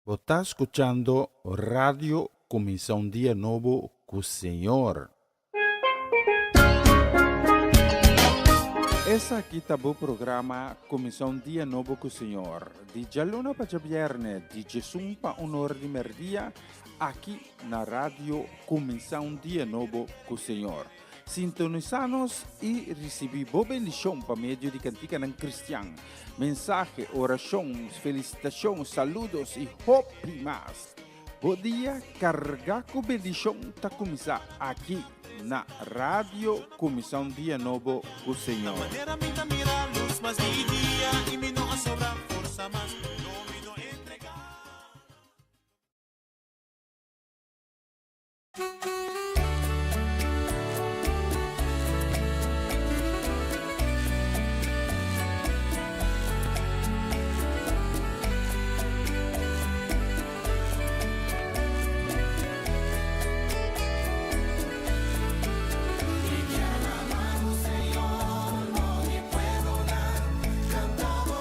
Você está escutando Rádio Comissão um Dia Novo com o Senhor. Esse aqui tá o programa Comissão um Dia Novo com o Senhor. De Jaluna para Viernes, de Jesus para honor de merdia, aqui na Rádio Comissão um Dia Novo com o Senhor. Sintonizanos e recebi boa bendição para meio de cantiga ng Cristian. Mensagem, oração, felicitação, saludos e hope mais. Bom dia, carga com bendição tá começar aqui na Rádio Comissão Dia Novo com o Senhor. Cantamos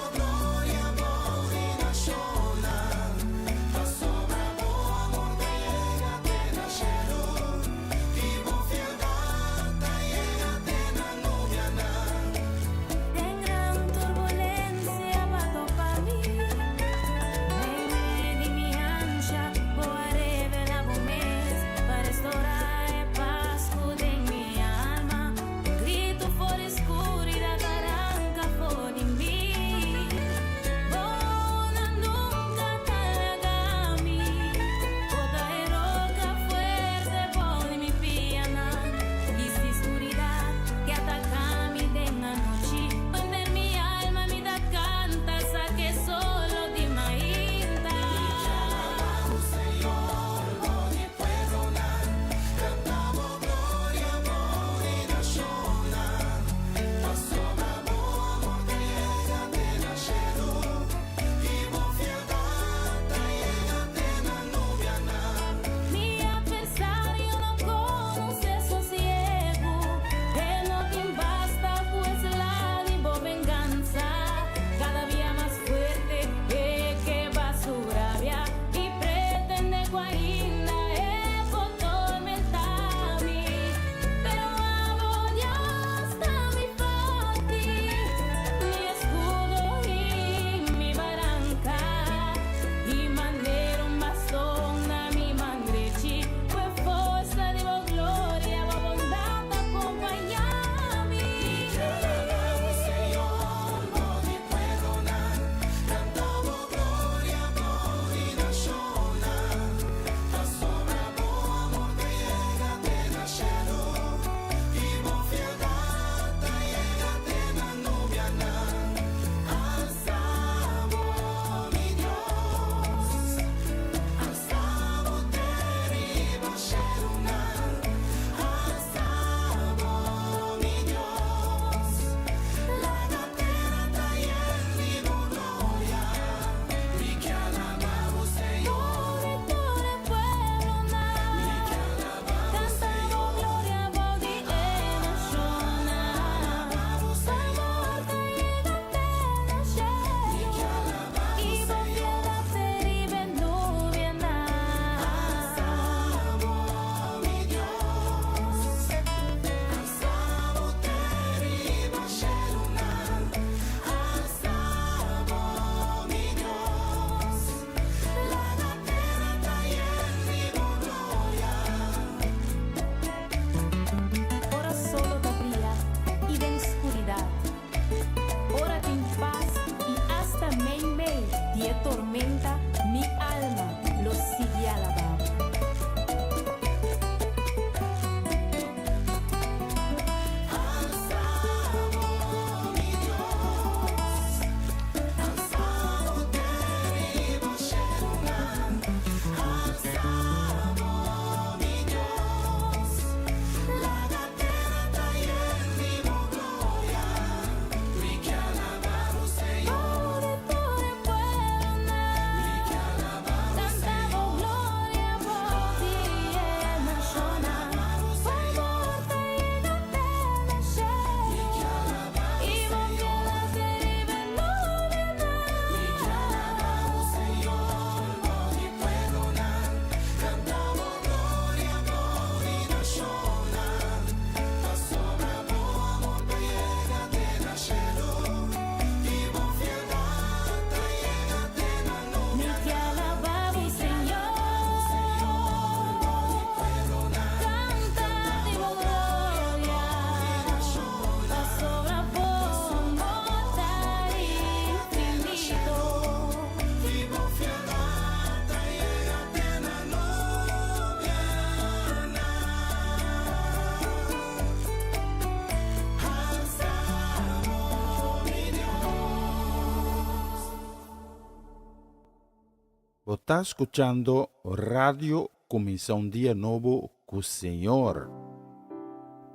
Você está escuchando Radio Começar um Dia Novo com o Senhor.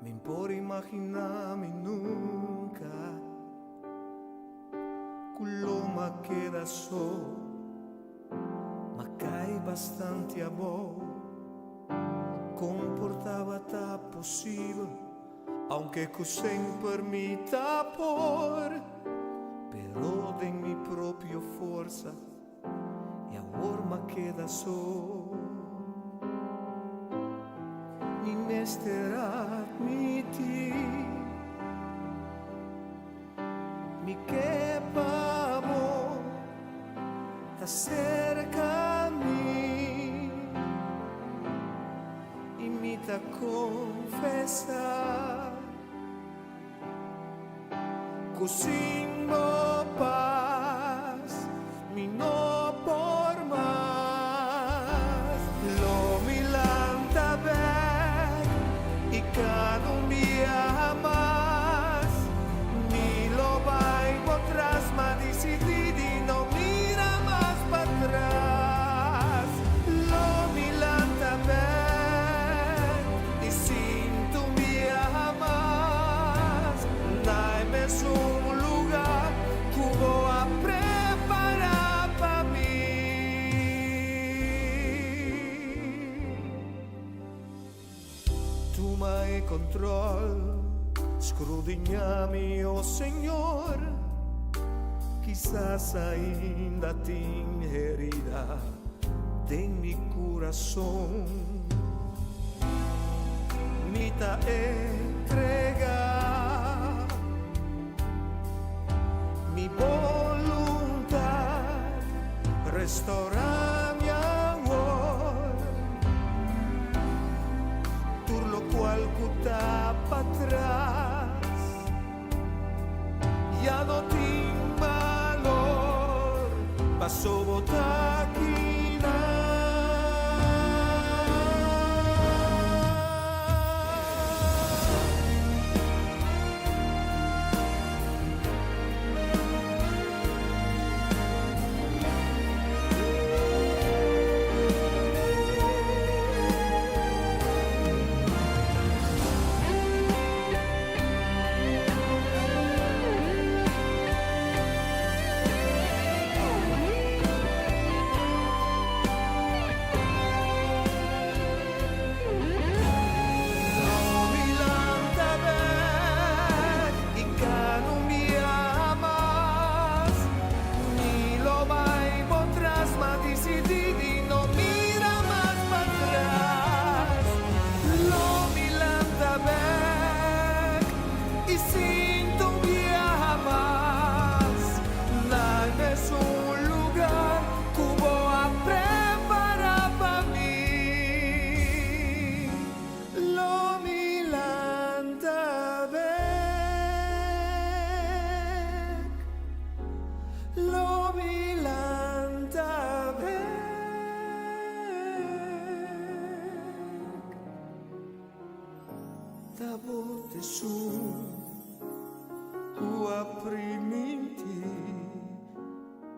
Nem por imaginar-me nunca Coloma queda só Mas cai bastante a boa Comportava-te possível Aunque sem permita por Però de mi propria força E agora me queda só Ni nesterat mi ti Mi che pavo T'acerca a mi E mi ta confessa Così no paz Mi no por más Lo milanta ver Y cada día más Ni lo vaigo atrás Ma decidí no mira más para atrás Lo milanta ver Y sin tu mía más Dame un lugar que voy a preparar para mí Tu mai control Escudriñame, oh Senhor Quizás ainda tenho herida De mi coração Me ta entregar Mi voluntad Restaurar mi amor Por lo cual cuta para atrás Ya no tengo valor Paso botar aquí volte su tu aprimenti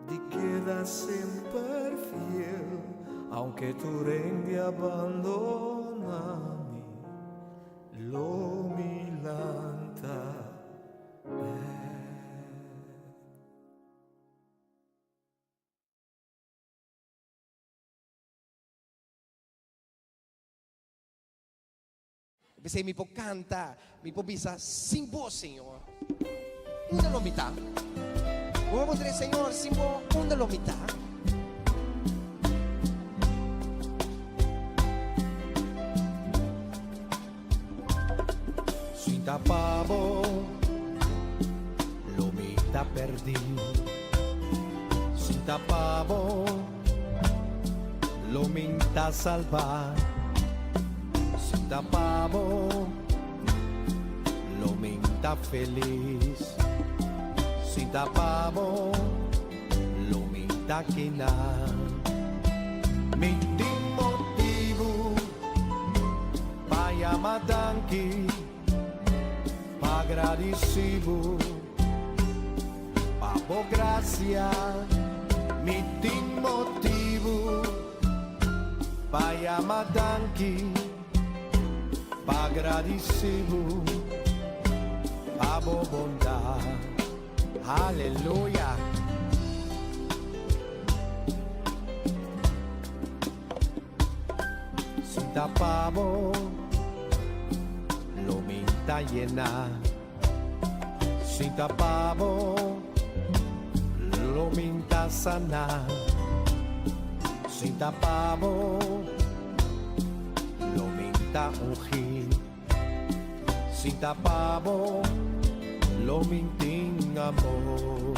di queda sempre fiel aunque tu rendi abbandonami lo milanta Você me pode cantar, me pode pensar, sim, bom Senhor. Onde lo metà? Vamos dizer, Senhor, sim, bom, onde lo metà? Sinta pavo, lo metà perdi. Sinta pavo, lo metà salvar. Sinta pavo, lo minta feliz. Sinta pavo, lo minta quina. Minti motivo, pa yamadanki, pa agradecido, pa bo gracia, mi ting motivo para amadanki agradecido a bondade. Aleluia. Sinta pavo, lo minta llena. Sinta pavo, lo minta sana. Sinta pavo, lo minta ungir. Sinta pavo, lo minting amor.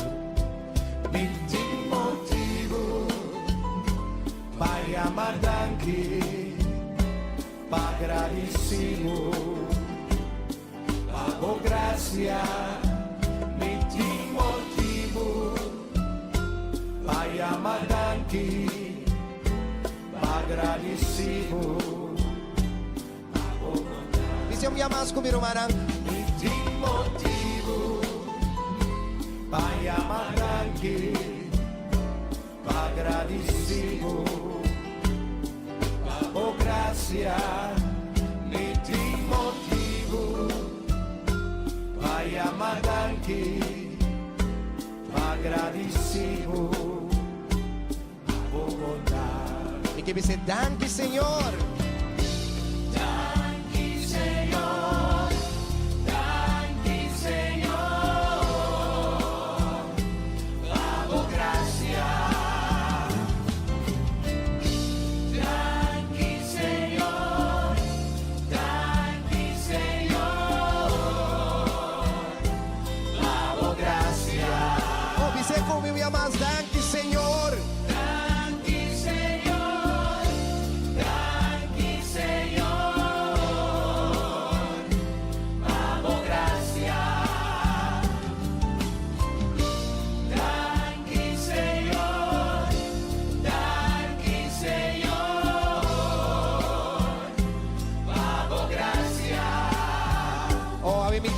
Minting motivo, para amadanki, para agradecido, pago gracia. Minting motivo, para amadanki, para agradecido. Bisa mo yamas kumirumarang Hindi motivo para amadanki, agradecido, pago gracia. Hindi motivo para amadanki, agradecido, pago bondad. Ikibisidangki, Senyor.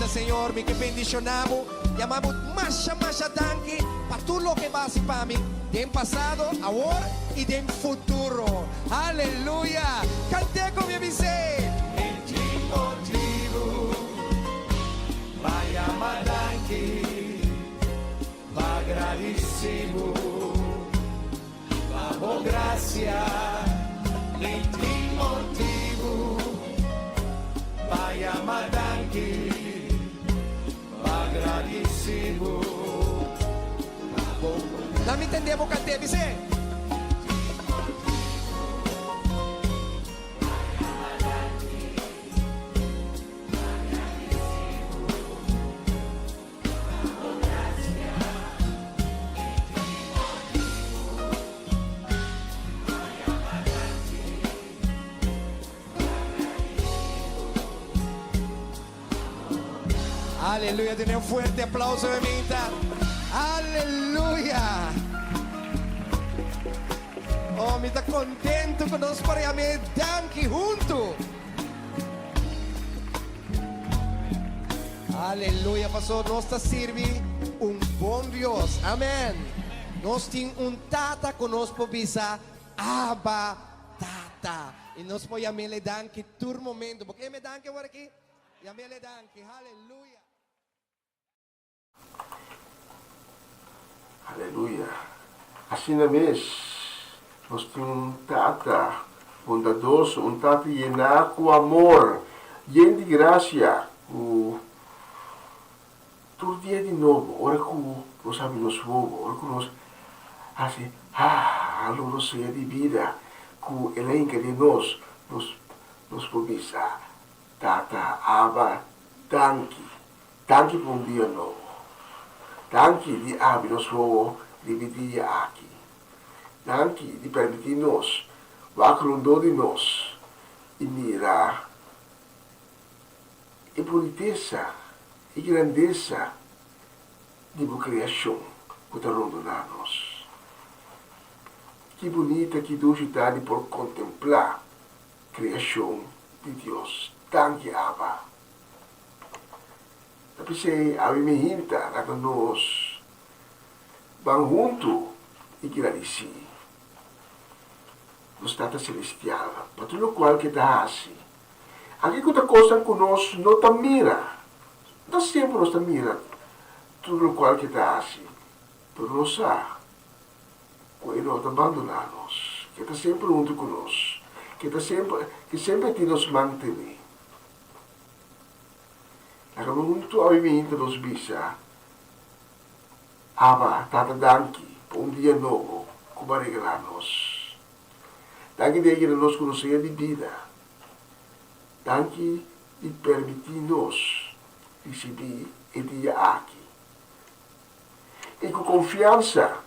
Senhor, mi que bendicionamos, llamamos masha danke para tudo lo que va a ser para mí, del pasado, ahora y del futuro. Aleluya. Cante con mi dice. Motivo, vai amadanki, vai agradecido, pago gracia. Motivo, vai amadanki, agradecido. Não me entendemos, cante, dice. Aleluya, tiene un fuerte aplauso, Bemita. Aleluya. Oh, me está contento con nós para me danke junto. Aleluya, pastor, nós está sirvi un bom Dios. Amén. Nós tem tata conosco bisa Abba Tata. E nós podemos le danke todo momento. Porque me danke agora aqui. E a me le danke. Aleluya. Aleluia. Assim mesmo, nós temos tata bondadoso, tata llenar com amor, lleno de graça, todo dia de novo, ora que nós abrimos fogo, ora que nós assim, a luz cheia de vida, que elenca de nós provisa, tata, aba, danke por dia novo. Danke di abrir nos fogo dividir aqui. Danke de permitir-nos, vacrundou de nós, e mirar a boniteza e grandeza de uma criação que está rondando nós. Que bonita, que dulcidade por contemplar a criação de Deus. Danke, Abba. Tapi saya awi mehinta na nós vão junto agradeci. Nos Tata Celestial, para tudo o qual que dá assim. Aqui que coisa conosco não está mira. Não sempre nos está mira. Tudo o qual que dá assim. Por nós sabe. Que ele não abandonar-nos. Que está sempre junto conosco. Que sempre te nos mantém. Agora, muito obviamente nos bisa. Aba, Tata danki, por dia novo, como regalar-nos. Danke de que nos conhecer de vida. Danke de permitir-nos receber o dia aqui. E com confiança,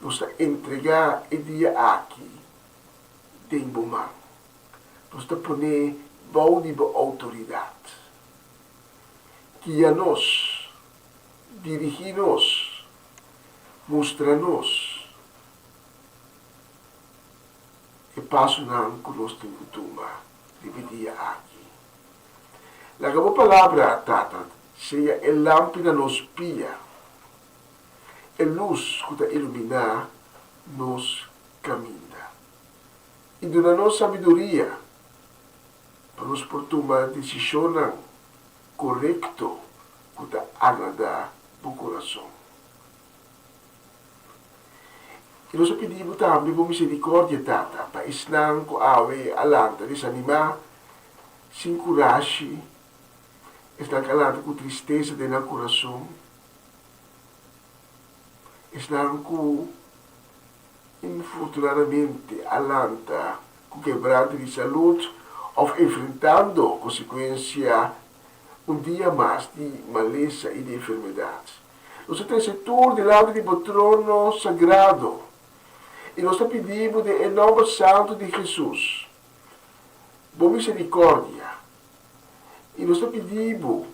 nos entregar o dia aqui de bom. Nos poner bom de autoridade. Que a nós, dirigir-nos, mostrar-nos, e passo não que nós temos costuma dividir aqui. A boa palavra, Tata, seja a lâmpada nos pia, a luz que ilumina nos caminha. E dona nos sabedoria, para nos por tomar decisão correto que agrada o coração. E nós pedimos também por misericórdia, Tata, para ensinar com a ave alanta, desanimar, sem coragem, estar calado com tristeza dentro do coração, estar com, infortunadamente, alanta, com quebranto de saúde, ou enfrentando consequência dia mais de maleza e de enfermidade. Nós temos setor delante do trono sagrado. E nós pedimos de nome santo de Jesus, por misericórdia. E nós pedimos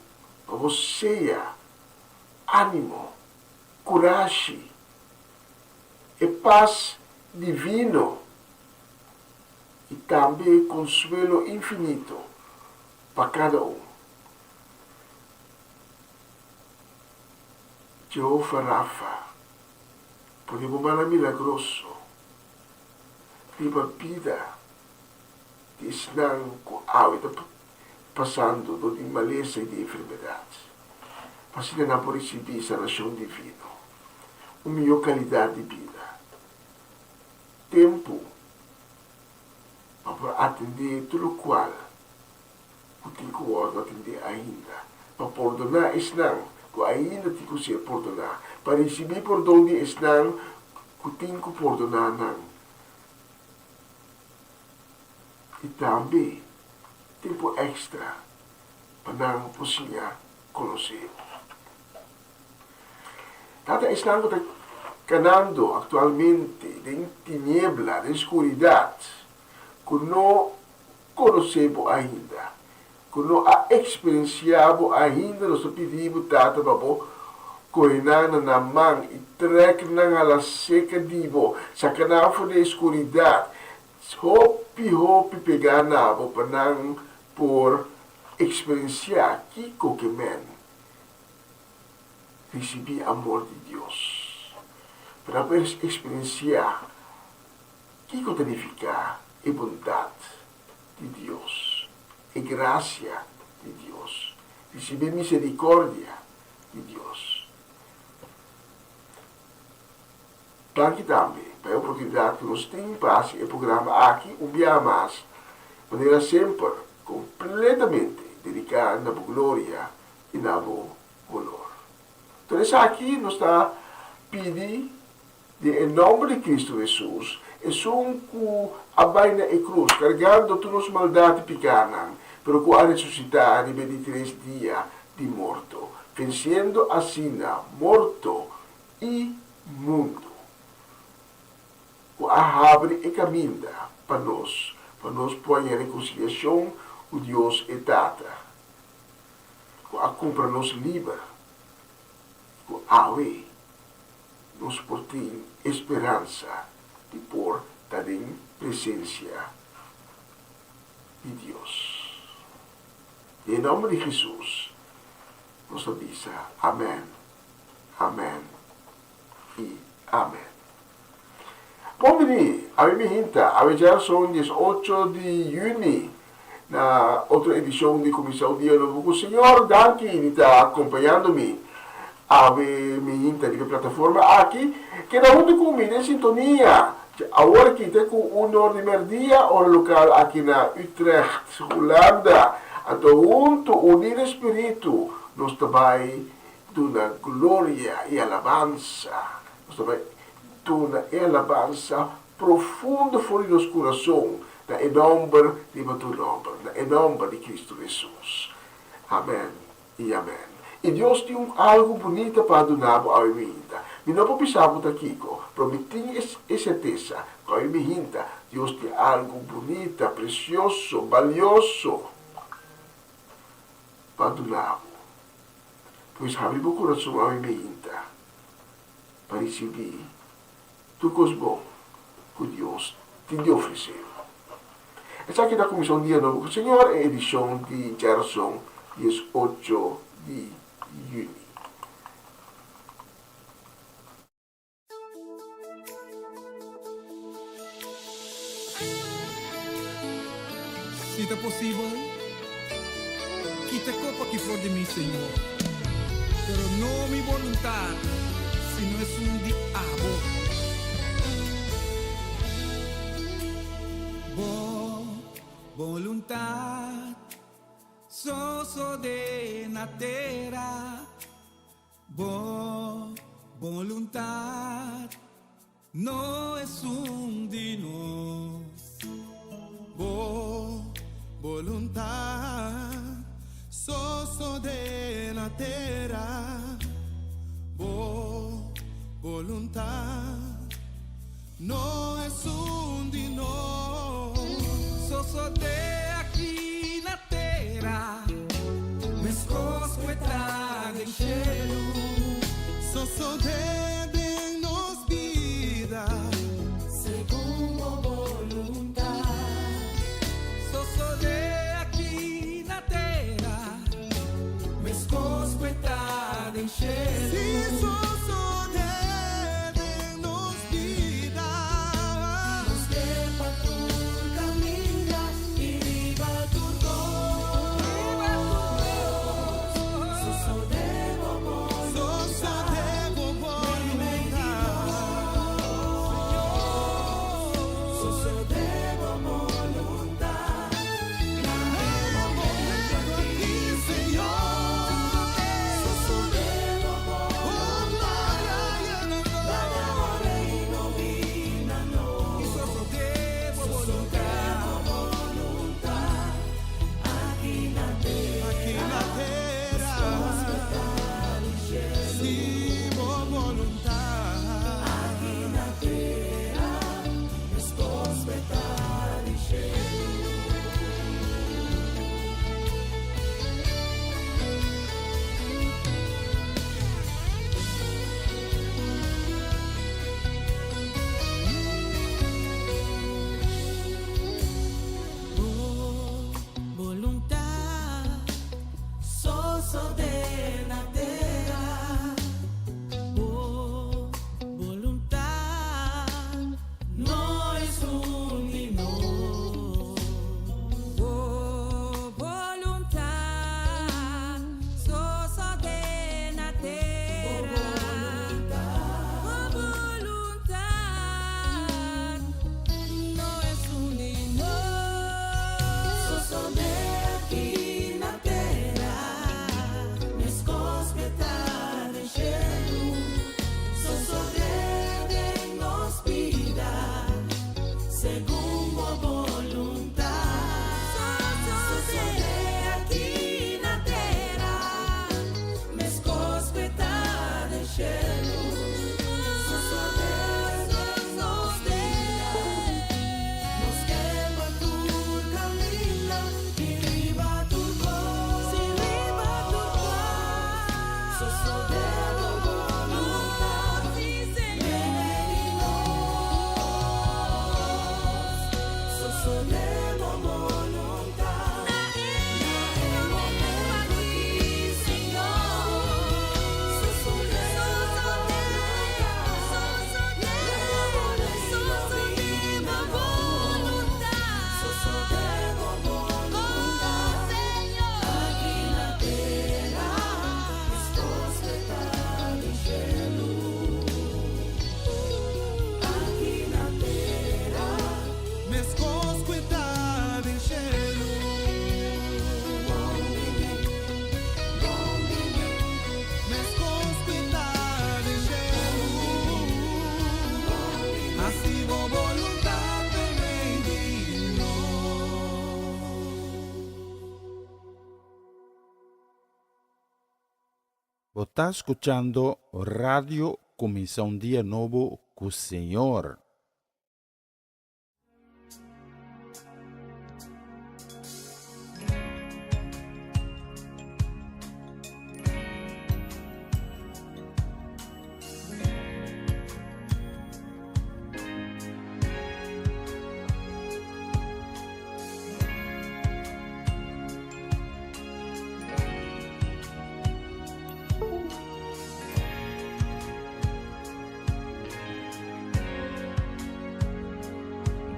para você ânimo, coragem e paz divino e também consuelo infinito para cada um. Jeová Rafa, podemos falar milagroso, viva vida, que estão com a vida passando de maleza e de enfermidade. Mas ainda não pode receber sanação divina, uma melhor qualidade de vida, tempo para atender tudo o qual o tem que atender ainda, para perdonar estão, que ainda tem que ser perdonar, para receber perdão de estão, que tem que perdonar não. E também tempo extra para não poder conhecer. Tata estão caminhando atualmente em tiniebla, em escuridade, que não conhecemos ainda, que não experienciamos ainda, nós pedimos, Tata, para correr na mão e trecar na seca de bo, sacanagem da escuridade, hope pegar na bo, para não por experienciar que qualquer man receber amor de Deus, para experienciar que significa a bondade de Deus, a graça de Deus, receber misericórdia de Deus. Danke também pela oportunidade que nos temos para esse programa aqui, um dia mais, de maneira sempre completamente dedicada na glória e na honor. Então, aqui nós está pedindo, em nome de Cristo Jesus, é só que abaina a cruz, carregando todas as maldades pequenas, pero que a ressuscitar de 23 dias de morto, vencendo assim morto e mundo. Que abre e caminha para nós pôr em reconciliação o Deus e Tata. Que a compra nos livra, que ave nos portem esperança de por estar em presença de Deus. Em nome de Jesus, nos avisa. Amém. Amém. E Amém. Bom dia, a mim hinta, a já são 18 de junho, na outra edição de Comissão Diálogo com o Senhor. Danke, ele está acompanhando-me. A mim hinta de plataforma aqui, que na onde comigo em sintonia. Agora que tem com o Nord de Merdia, hora local aqui na Utrecht, Holanda. Então, junto, unido espírito, nós também duna glória e alabança. Nós também duna alabança profunda fora do nosso coração, na nome de teu nome, na nome de Cristo Jesus. Amém e amém. E Deus tem algo bonito para donar a vida. E não precisamos aqui, prometi e certeza, que a vida, Deus tem algo bonito, precioso, valioso para donar. Pois abre o coração a vida para receber tudo coisa bom que Deus te ofereceu. Essa aqui é a Comissão Diálogo com o Senhor, edição de Gerson, 18 de junho. Se é possível, quita a copa que for de mim, Senhor. Pero no mi voluntad, sino es un diabo. Voluntad, soso de na terra. Voluntad, no es un dino. Voluntad, soso de la terra. Voluntad, no es un dino. Soso de aquí na terra, mas cosqueta de cielo. Soso de nos vida, segundo voluntad. Soso de aquí na terra, mas cosqueta Está escuchando Radio Comienza un Día Nuevo con Señor.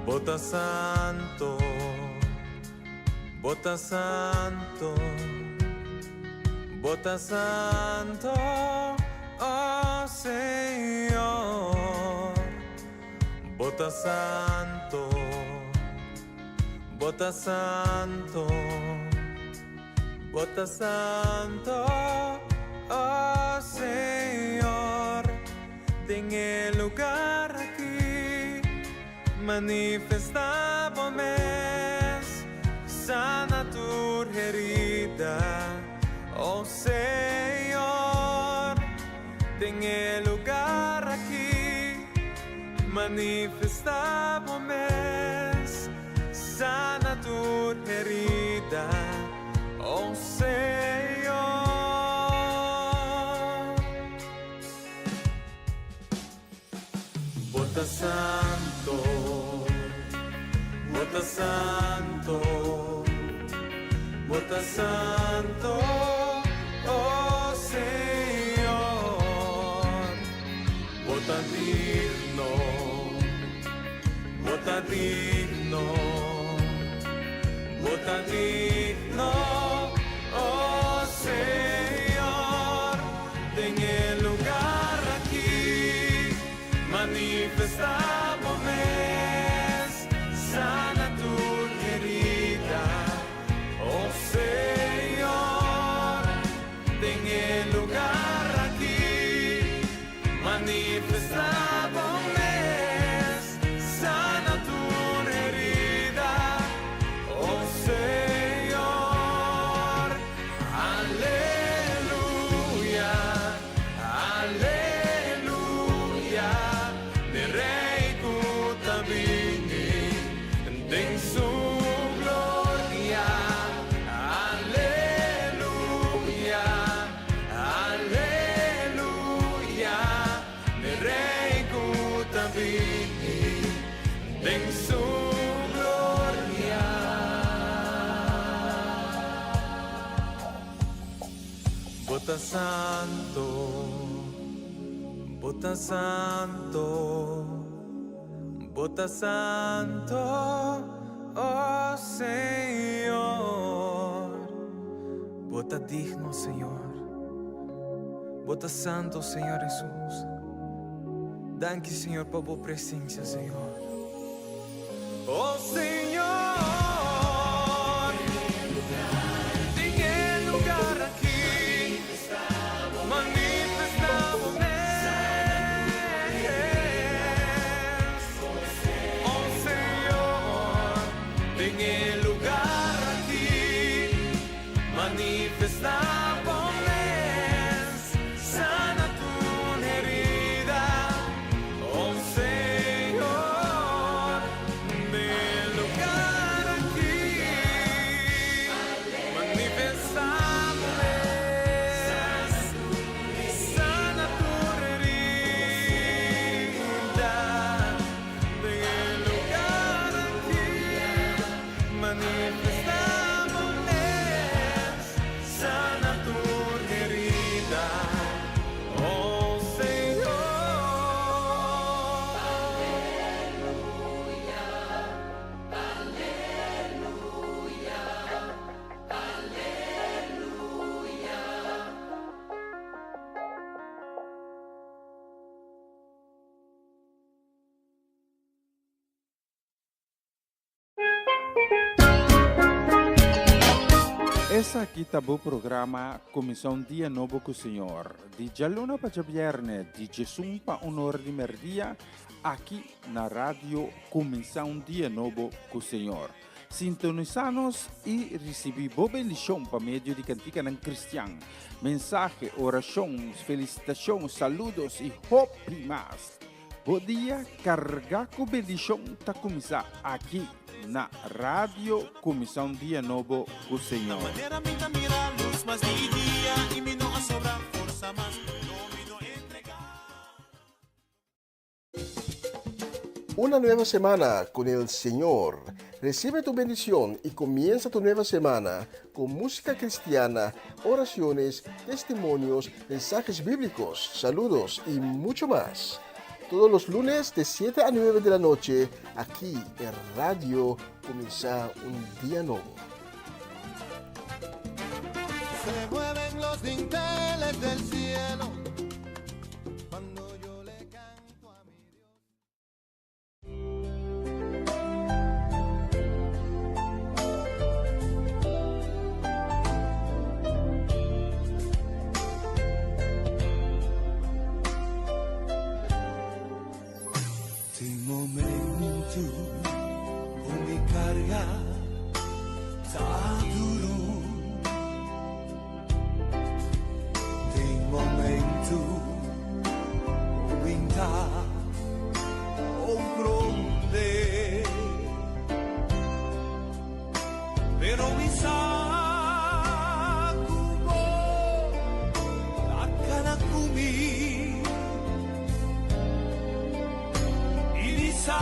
Bota santo, bota santo, bota santo, oh Señor. Bota santo, bota santo, bota santo, oh Señor. En el lugar aquí manifestábamos, sana tu herida, oh Señor. En el lugar aquí manifestábamos, sana tu herida, oh Señor. Bota santo, bota santo, bota santo, oh Señor. Bota digno, bota digno, bota digno, oh Señor. En el lugar aquí manifestamos, sana tu herida, oh Señor. En el lugar aquí manifestamos, sana tu herida, oh Señor. Aleluya, aleluya. De Rey Kutabini, en su gloria. Aleluya, aleluya. De Rey Kutabini, en su gloria. Bota santo, bota santo, bota santo, oh Señor. Bota digno, Señor. Bota santo, Señor Jesús. Danke, Señor, por tu presencia, Señor. Oh Señor. En el lugar aquí manifestamos, oh Señor. En el lugar aquí manifestamos, sana tu herida, oh Señor. En el lugar aquí manifestamos, sana tu herida. En el lugar aquí manifestamos, sana tu herida, oh Señor. Essa aqui tá o programa Começar um Dia Novo com o Senhor. De Jaluna para Viernes, de Jesus para Honor de Merdia, aqui na rádio Começar um Dia Novo com o Senhor. Sintonizanos y recibimos bendición por medio de Cantica ng Cristian. Mensaje, oración, felicitación, saludos y hope más. Bom dia, carga com bendição tá começar aqui na Rádio Comissão Dia Novo o Senhor. Una nueva semana con el Señor. Recibe tu bendición y comienza tu nueva semana con música cristiana, oraciones, testimonios, mensajes bíblicos, saludos y mucho más. Todos los lunes de 7 a 9 de la noche, aquí en Radio Comienza un Día Nuevo. Se mueven los dinteles del cielo cuando yo le canto a mi Dios. Tem momento com mi carga tá duro. Tem momento vinta un gronde, pero mi sacubo akana kumi inisa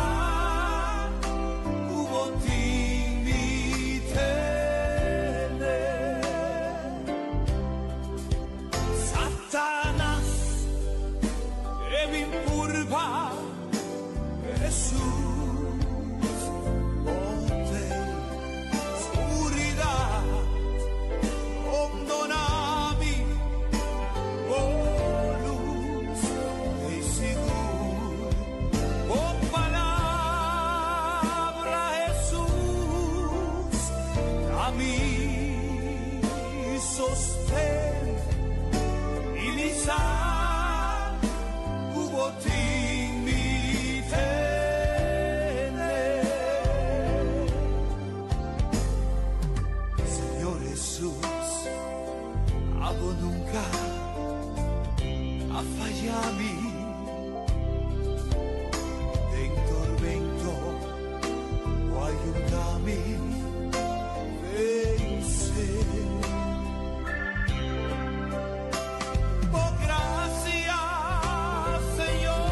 kubo tinitene Satanás impurva Jesús ponte oscuridad condonami luz e seguro con palabra Jesús a mí sostén y mi cubo Señor Jesús, hago nunca a fallarme en tormento o ayúdame vencer. Por gracia, Señor,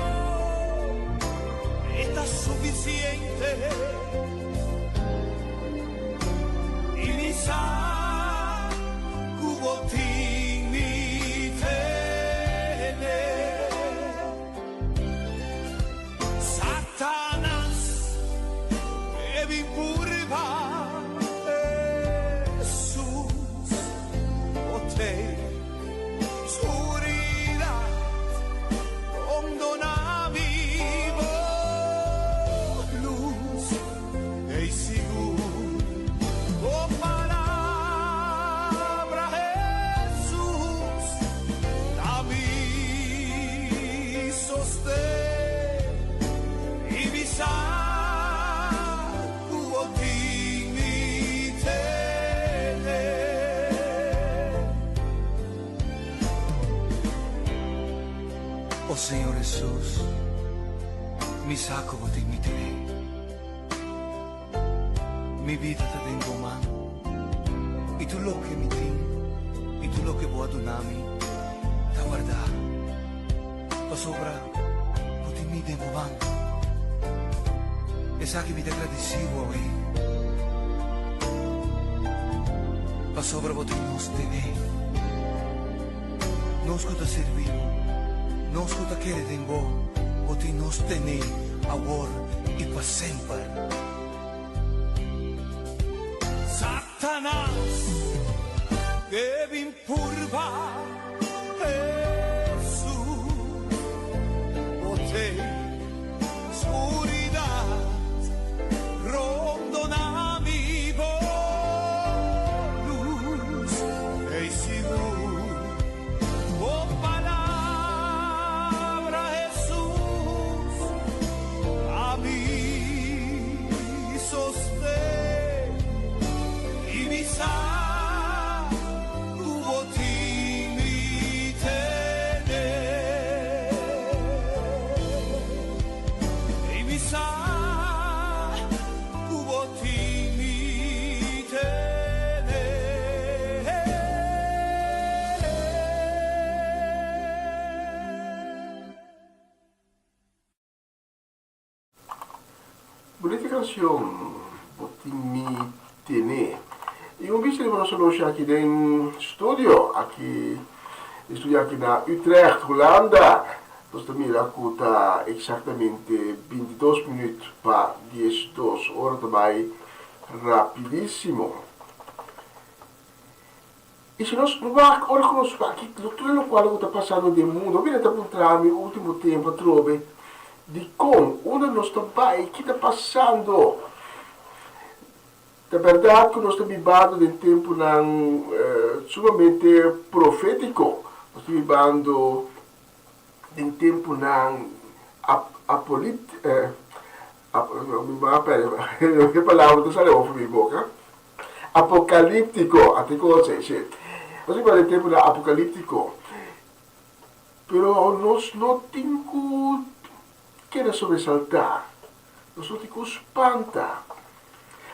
está suficiente. Y mi cubo tinitene. Satanás debe impurva Jesús o te oscuridad condonami luz e seguro oh palabra Jesús a mí sostén y mi cubo tinitene. Oh Señor Jesús, mi saco te imitaré. Mi vida te tengo mano. Y tú lo que mi tin, y tú lo que voy a donarmi, te guardar. Pa sobra, no te mi tengo mano. Esa que mi te agradecido hoy. Pa sobra, vos te nos tener. Nos escuta servir. No escuta que le tengo, o ti nos tener ahora y para siempre. Satanás debe impurva Jesús o te oscuridad rondonami luz e seguro oh palabra Jesús a mí sostén sa kuboting itene. Bonita canção, Botinmi Tene. E um bicho de nós hoje aqui no estúdio, estúdio aqui na Utrecht, Holanda. Nós também lá está exatamente 22 minutos para 12 horas também, rapidíssimo. E se nós vamos olha conosco aqui, tudo o qual está passando no mundo, eu está encontrar no último tempo, trove de como onde nós estamos, que está passando. É verdade que nós estamos vivendo em tempo sumamente profético. Nós estamos vivendo em tempo apocalíptico, até coisa, gente. Nós estamos em tempo apocalíptico. Pero nós não temos que sobressaltar. Nós não temos que espantar.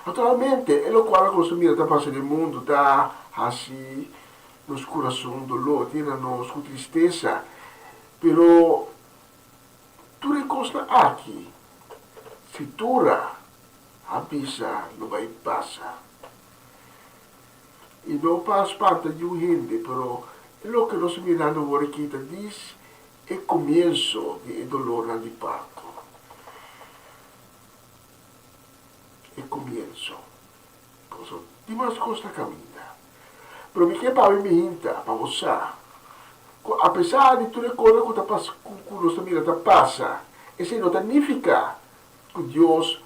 Naturalmente, é o qual nós mira está passando no mundo, está assim, nos coração dolor, tem nos com tristeza. Pero tudo é coisa aqui. Futura, avisa, não vai passar. E não faz parte de um gente, pero é o que nós mirando agora aqui diz é começo de dolor de parto. É começo. Tem mais coisa caminha. Pero me quer para mim, para você. Apesar de tudo aquilo que nós estamos passa, isso não significa que Deus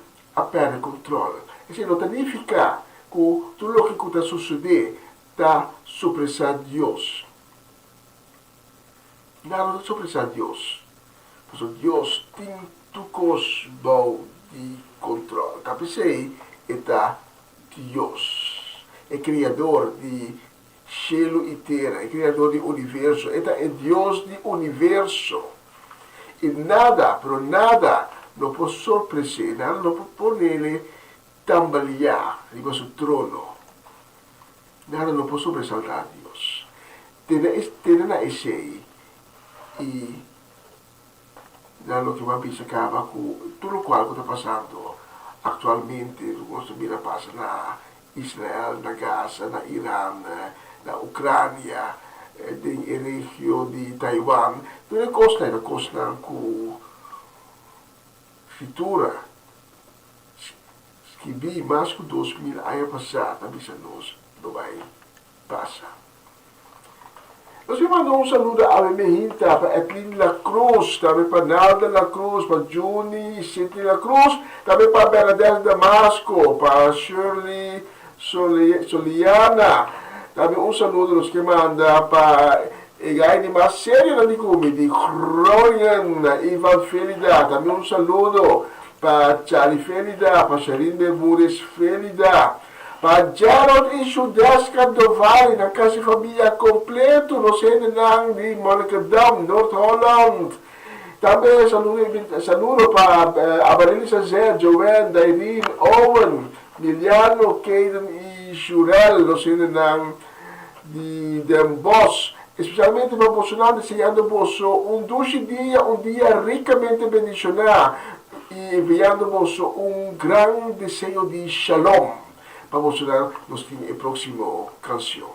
perde o controle. Isso não significa que tudo o que está sucedendo está surpresa Deus. Não está surpresa Deus. Porque Deus tem tudo coisa de controle. Capecei está Deus. É criador de cielo e terra, é criador do universo, é Deus do universo. E nada, pero nada, não pode surpreender, nada não pode pôr nele tambalear em seu trono. Nada não pode sobressaltar Deus. Tem na esse aí. E nada que vai pensar acaba com tudo o qual está passando atualmente, nós também passa na Israel, na Gaza, na Irã, na Ucrânia, na região de Taiwan. Tudo é coisa com futura. Que vi mais que 2000 anos passados, também nós não vai passar. Nós mandamos saludo a minha para Etlin La Cruz, também para Nalda La Cruz, para Juni City La Cruz, também para Bernadette Damasco, para Shirley Soliana. Também saludo nos que manda para Egaini Marcelo Nanicumi, de Rorian, Ivan Felida. Também saludo para Charlie Felida, para Sharin Bermúdez Felida. Para Gerald e Sudesca do Vale, na casa de família completo, no centro de Monnikendam, North Holland. Também saludo para Amarili Zé, Joanne, Irene, Owen, Liliano, Caden e Jurel, no centro de Den Bosch. Especialmente para Bolsonaro, desejando um dia ricamente bendicionado e enviando-vos grande desejo de shalom. Vamos a nos a próxima canção.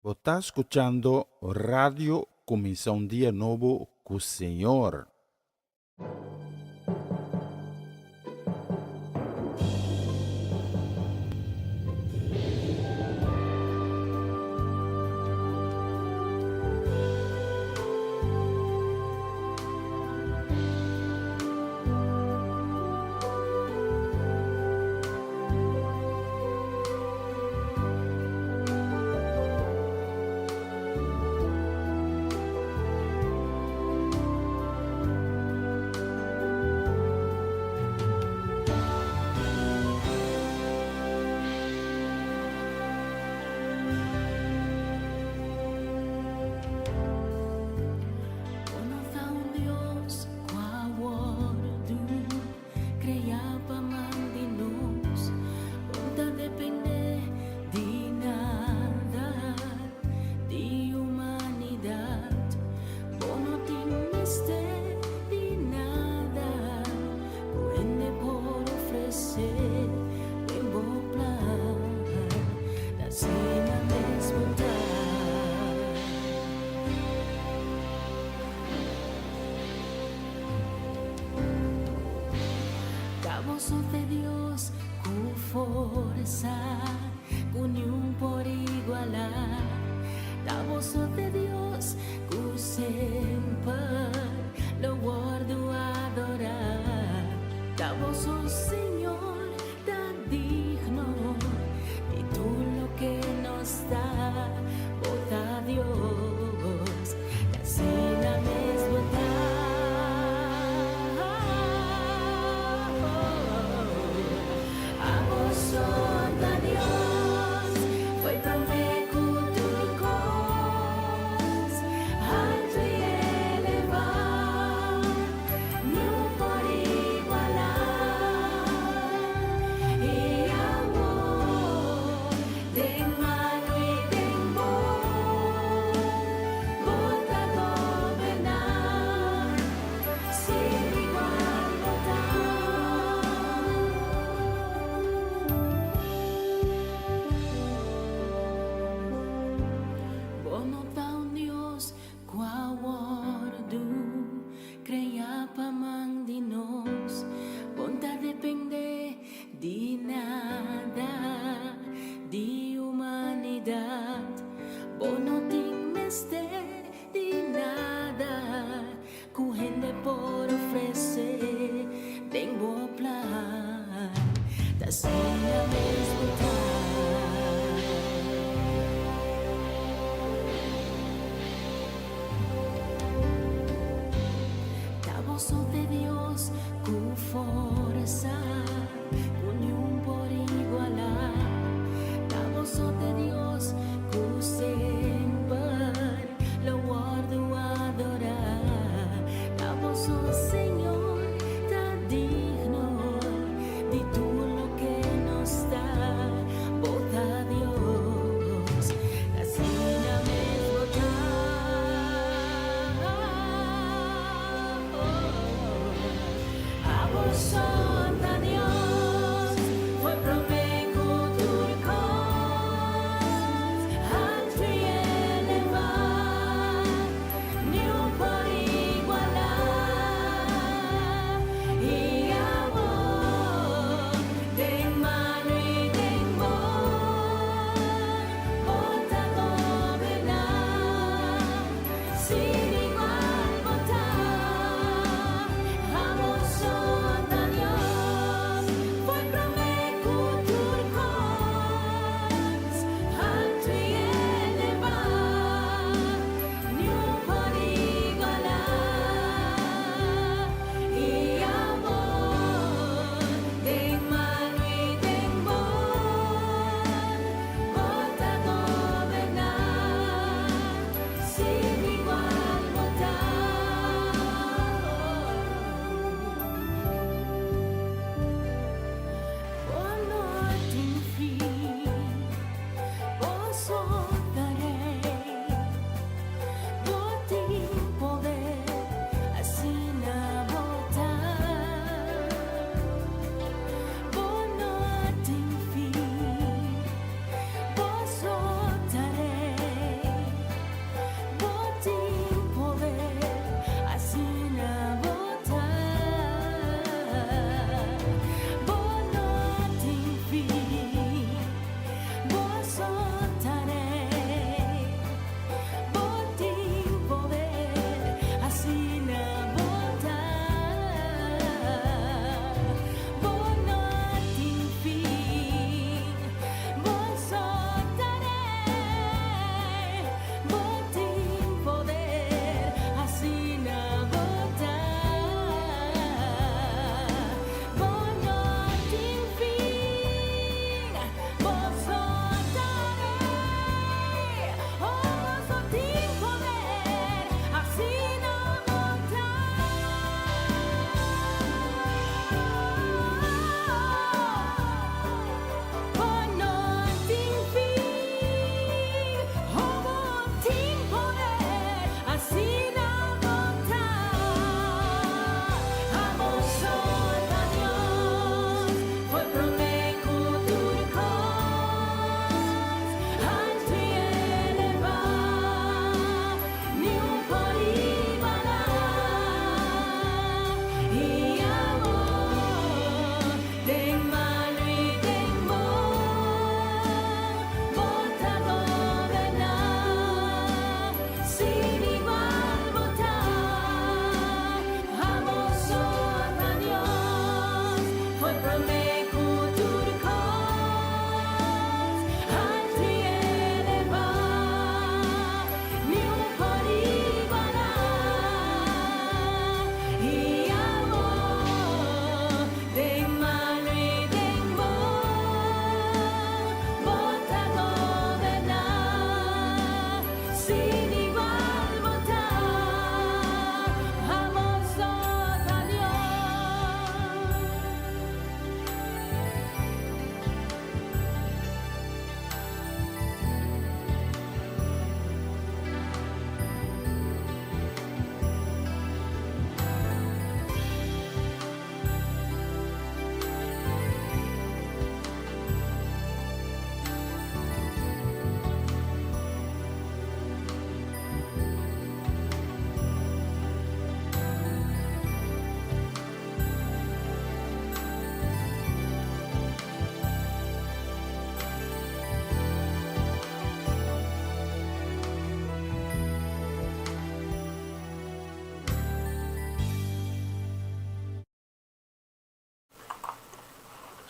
Você está escuchando Radio Comienza un Día Nuevo con el Señor. voz de Dios con fuerza, unión por igualar. La voz de Dios que siempre lo guardo a adorar. La voz, oh Señor, tan digno, y tú lo que nos da, vota Dios, casi la misma a vos, oh Dios, fue prometido tu cos, alto y elevado, no por igualar, y amor de mano y de voz, vota gobernar, sin igual votar. Bono taon Dios kuawardu creia pamang dinos bonta depende di nada di humanidad bono ting mester di nada ku gente por ofrecer tengo plan da sina mesmo la voz de Dios con fuerza, unión por igualar. La voz de Dios que siempre lo guardo a adorar. La voz, oh Señor, tan digno, di tú lo que nos da, vota Dios, así la misma a vos, Santa Dios, fue prometido tu cos,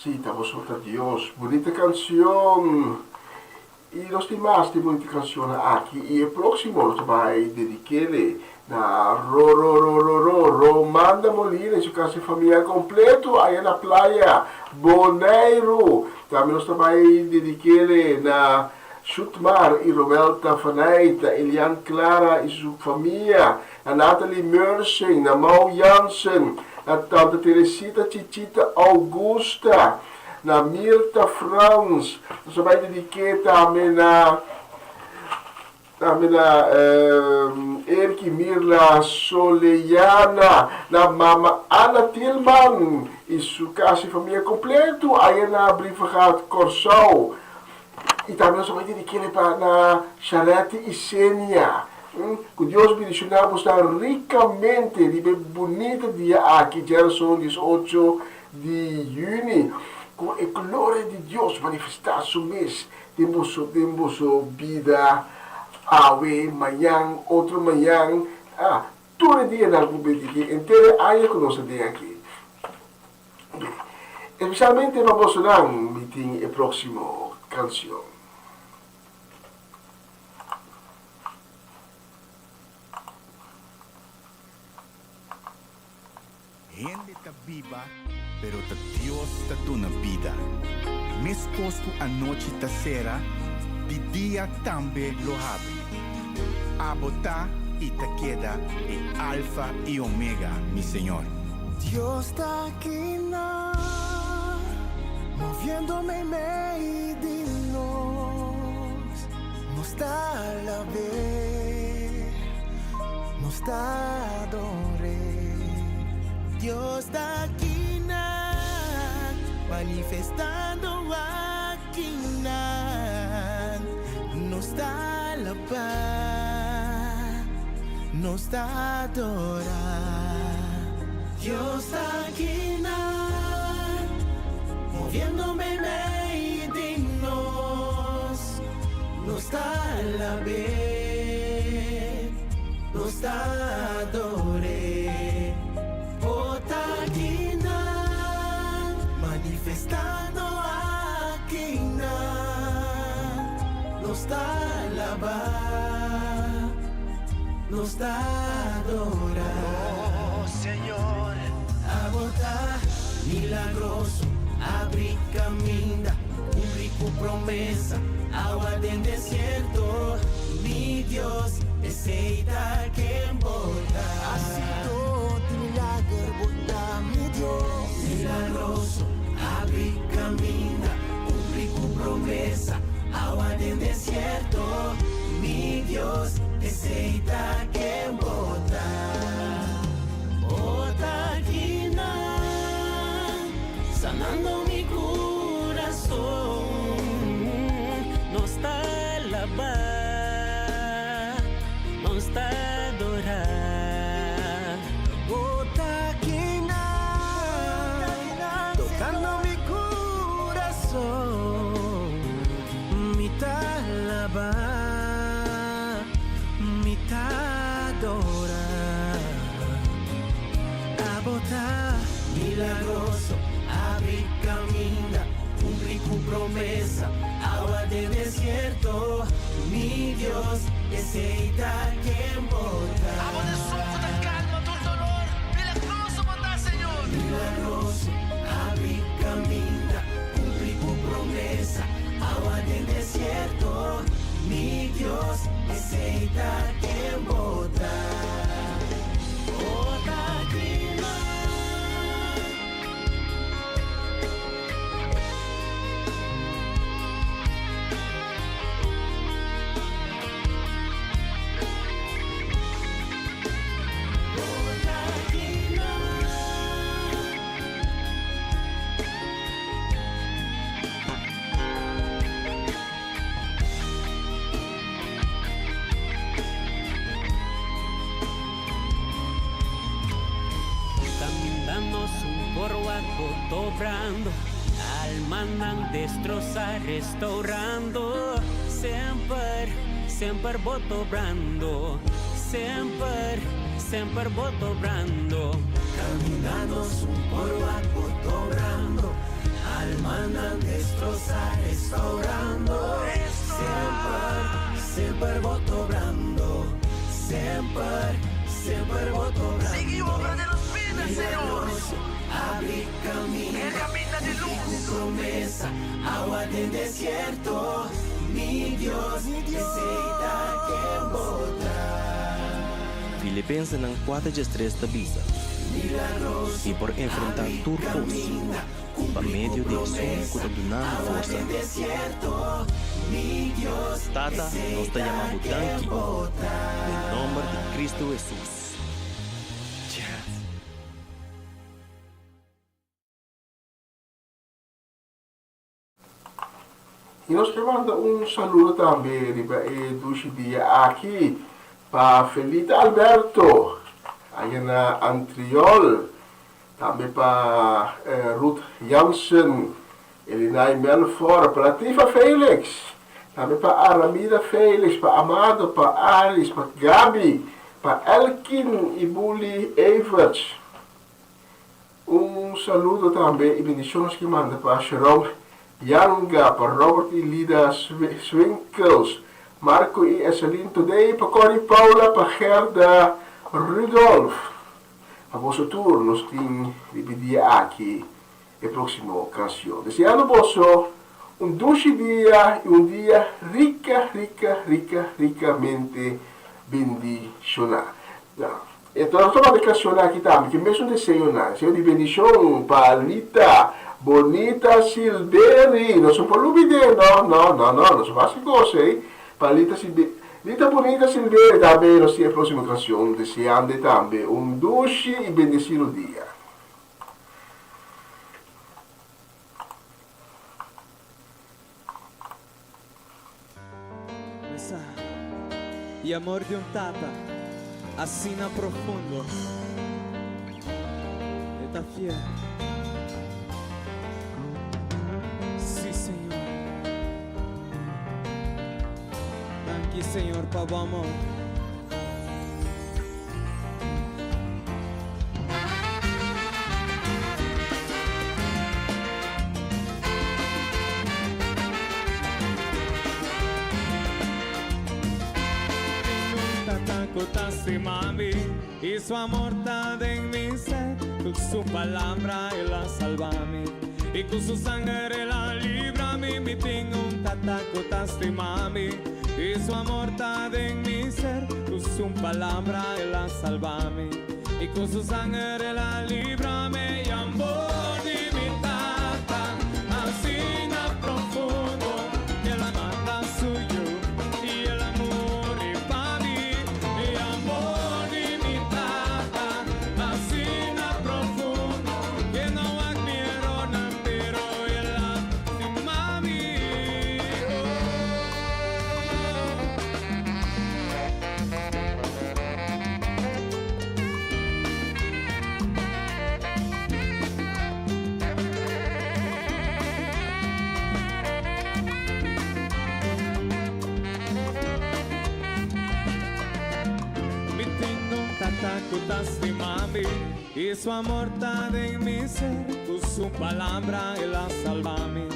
Sí, vosotros Dios, bonita canción. Y los demás de bonita canción aquí. Y el próximo lo va a dedicarle a Romanda Molina y su casa familiar completo ahí en la playa Bonaire. También nos va a dedicarle a Schutmar y Roberta Vaneita, Elian Clara y su familia, a Natalie Mersing, a Mau Jansen, a Tante Teresita Chichita Augusta, na Mirta Frans, nós vai dedicar também na Erki Mirla Solejana, na mama Ana Tilman e sua casa e família completo, aí na Briefegaat Corsau. E também nós vamos dedicar para Charete e Sênia. Que Deus bendicionamos ricamente de bonita dia aqui, Gerson 18 de junho. Com a glória de Deus manifestar su mês, temos vida, awe, manhã, outro manhã, todo dia na República inteira, aí conosco aqui. Especialmente vamos a meeting a próxima canção. Gente está viva, pero Dios está dando vida. Mes costo a noite está será, de dia também lo abre. A botar y te queda el alfa y omega, mi Señor. Dios está aquí, moviéndome en medio de nos está a la vez, nos está a adorar. Dios está aquí, manifestando aquí, nos da la paz, nos da a adorar. Dios está aquí, moviéndome en medio de nos da la vez, nos da a adorar. Manifestando aquí, nos da alabar, nos da adorar. Oh Señor, a botar milagroso, abrir camino, cumplir tu promesa, agua del desierto, mi Dios, aceita que bota. Así todo milagro bota, mi Dios, milagroso. Abre camina, cumplir tu promesa, agua del desierto, mi Dios, aceita que bota, bota aquí, sanando mi corazón, nos está a alabar, nos está a adorar, bota aquí. Milagroso, abre camina, cumplir tu promesa, agua de desierto, mi Dios, aceita que bota. Agua del soco da calma, todo dolor, milagroso mandar, Señor. Milagroso, abre camina, cumplir tu promesa, agua del desierto, mi Dios, aceita que bota. Dobrando, alma destrozar, restaurando, sempre vou dobrando, sempre vou dobrando. Caminando por algo dobrando, alma destrozar, restaurando, sempre voto sempre voto brando. Sigue obra de los fines, Señor. Abre camino, herramienta de luz. Tu promesa, agua del desierto. Mi Dios, aceita que botar. Filipenses 4:3 tabisa. E por enfrentar turcos, por meio de som que donando força. Tata nos está chamando tanque, em nome de Cristo Jesus. E nós queremos um saludo também do dia aqui para Felipe Alberto, aí na Antriol, também para Ruth Jansen, Elinai Melfort, para Tifa Felix, também para Aramida Felix, para Amado, para Aris, para Gabi, para Elkin e Bully Everts. Um saludo também e bendições que manda para Sharon Yanga, para Robert e Lida Swinkels, Marco e Esselin Today, para Corey Paula, para Gerda Rudolf. A vosso tour nos tem dividir aqui a próxima ocasião. Deseando vosso dulce dia e dia ricamente bendicionado. Então, nós estamos a declaracionar aqui também, que mesmo desejo de bendição para Lita Bonita Silveri, não são por lubide, não são fácil coisa, hein? Para Lita Bonita Silveri também, nós temos a próxima ocasião, desejando também dulce e bendecido dia. E amor de tata, assina profundo, está fiel. Sí, Señor. Thank you, Señor, para o amor. Contaste, mami, y su amor está en mi ser, con su palabra él la salvame, y con su sangre la librame, mi tengo tata, contaste, mami, y su amor está en mi ser, con su palabra él la salvame, y con su sangre la librame, y amor de mi tata, así na profundo, que la manda suyo, y el amor contaste, mami, y su amor está en mi ser, con su palabra él la salvame,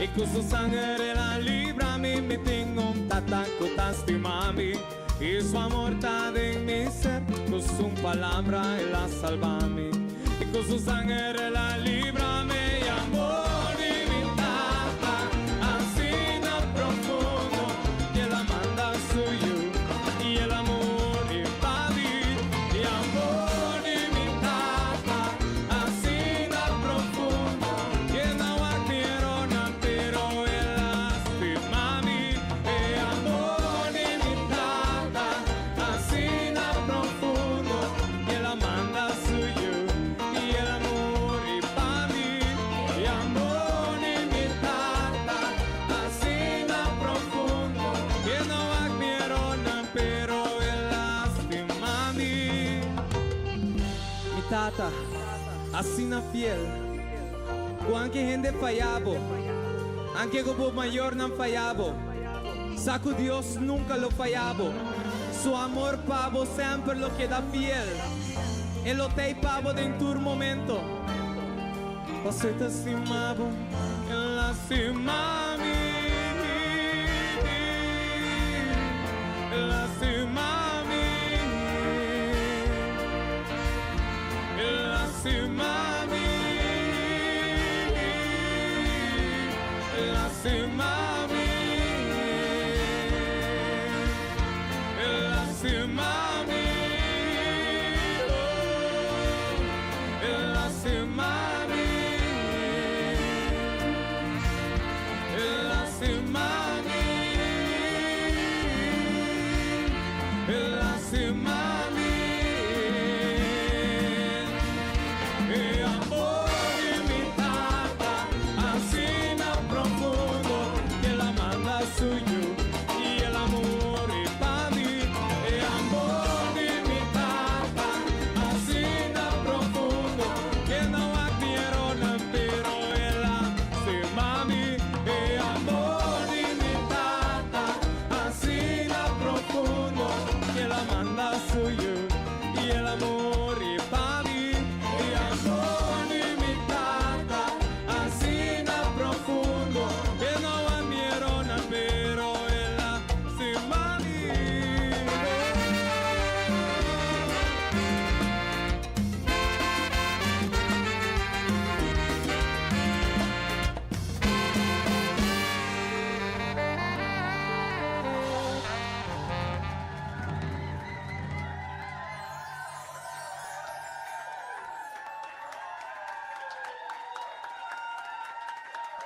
y con su sangre la librame, me tengo tata, contaste, mami, y su amor está en mi ser, con su palabra él la salvame, y con su sangre la librame, y amor de mi tata, así no profundo, que la manda suyo, y el amor. Tata, assina fiel. Qualche gente fallabo, anche como mayor não fallabo. Saco Dios nunca lo fallabo. Su amor pavo sempre lo queda fiel. Él lo te pavo en tu momento. Você te estimavo, lastimami, lastimami, lastimami, lastimami, lastimami,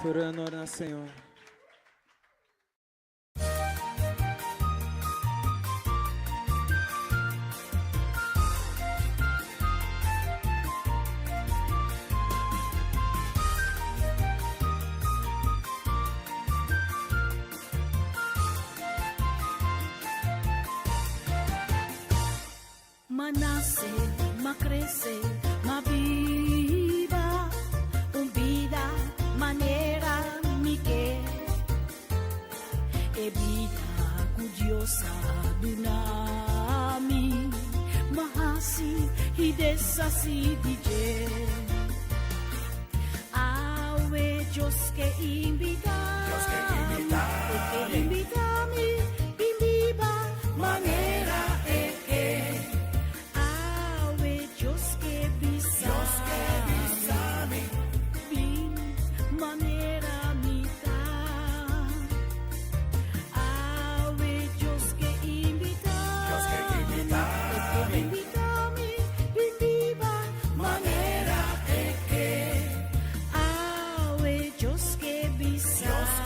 por honor ao Senhor. Manasse, macresce, maviva, vida manera mi que evita curiosa dunami mahasi hidesasi dije awe Dios que invitami bimbiba manera awe Dios que bisami manera mitad awe Dios que invitami viva manera awe Dios que bisa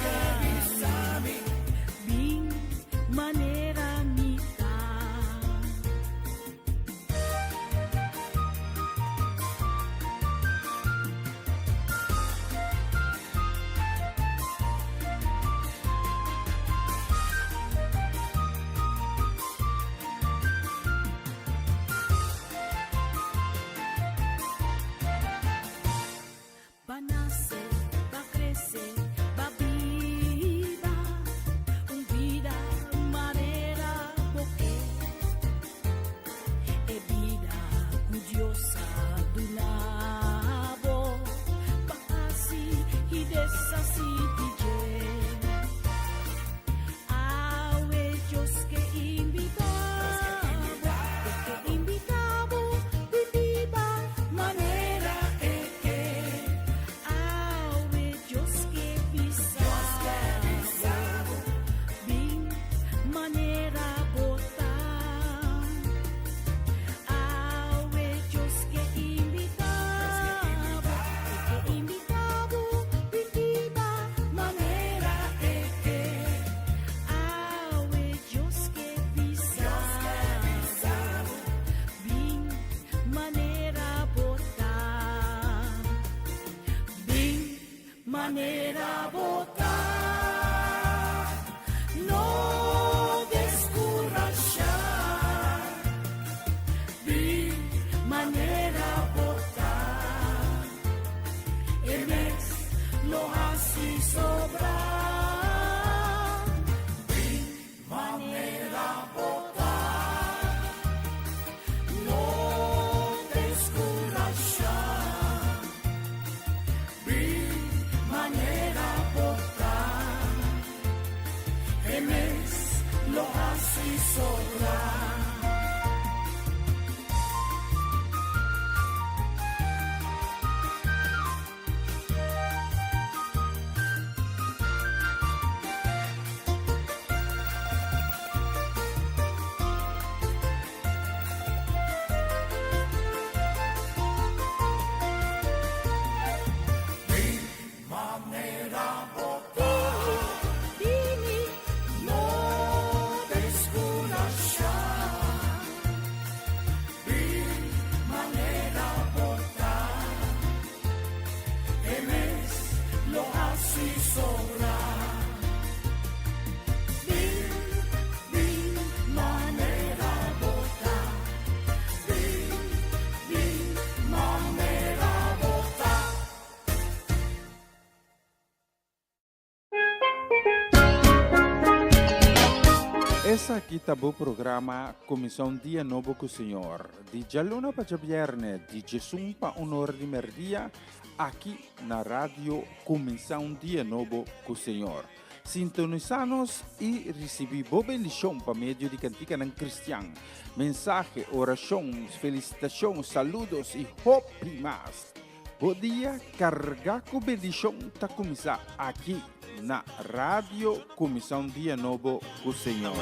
Essa aqui tá o programa Comissão Dia Novo com o Senhor. De Jaluna para Viernes, de Jesus para Honor de Merdia, aqui na rádio Comissão Dia Novo com o Senhor. Sintonizanos e recebi boa bendição para meio de cantiga não cristã. Mensagem, orações, felicitações, saludos e hope mais. Bom dia, carregar com bendição tá começar aqui na rádio Comissão Dia Novo com o Senhor.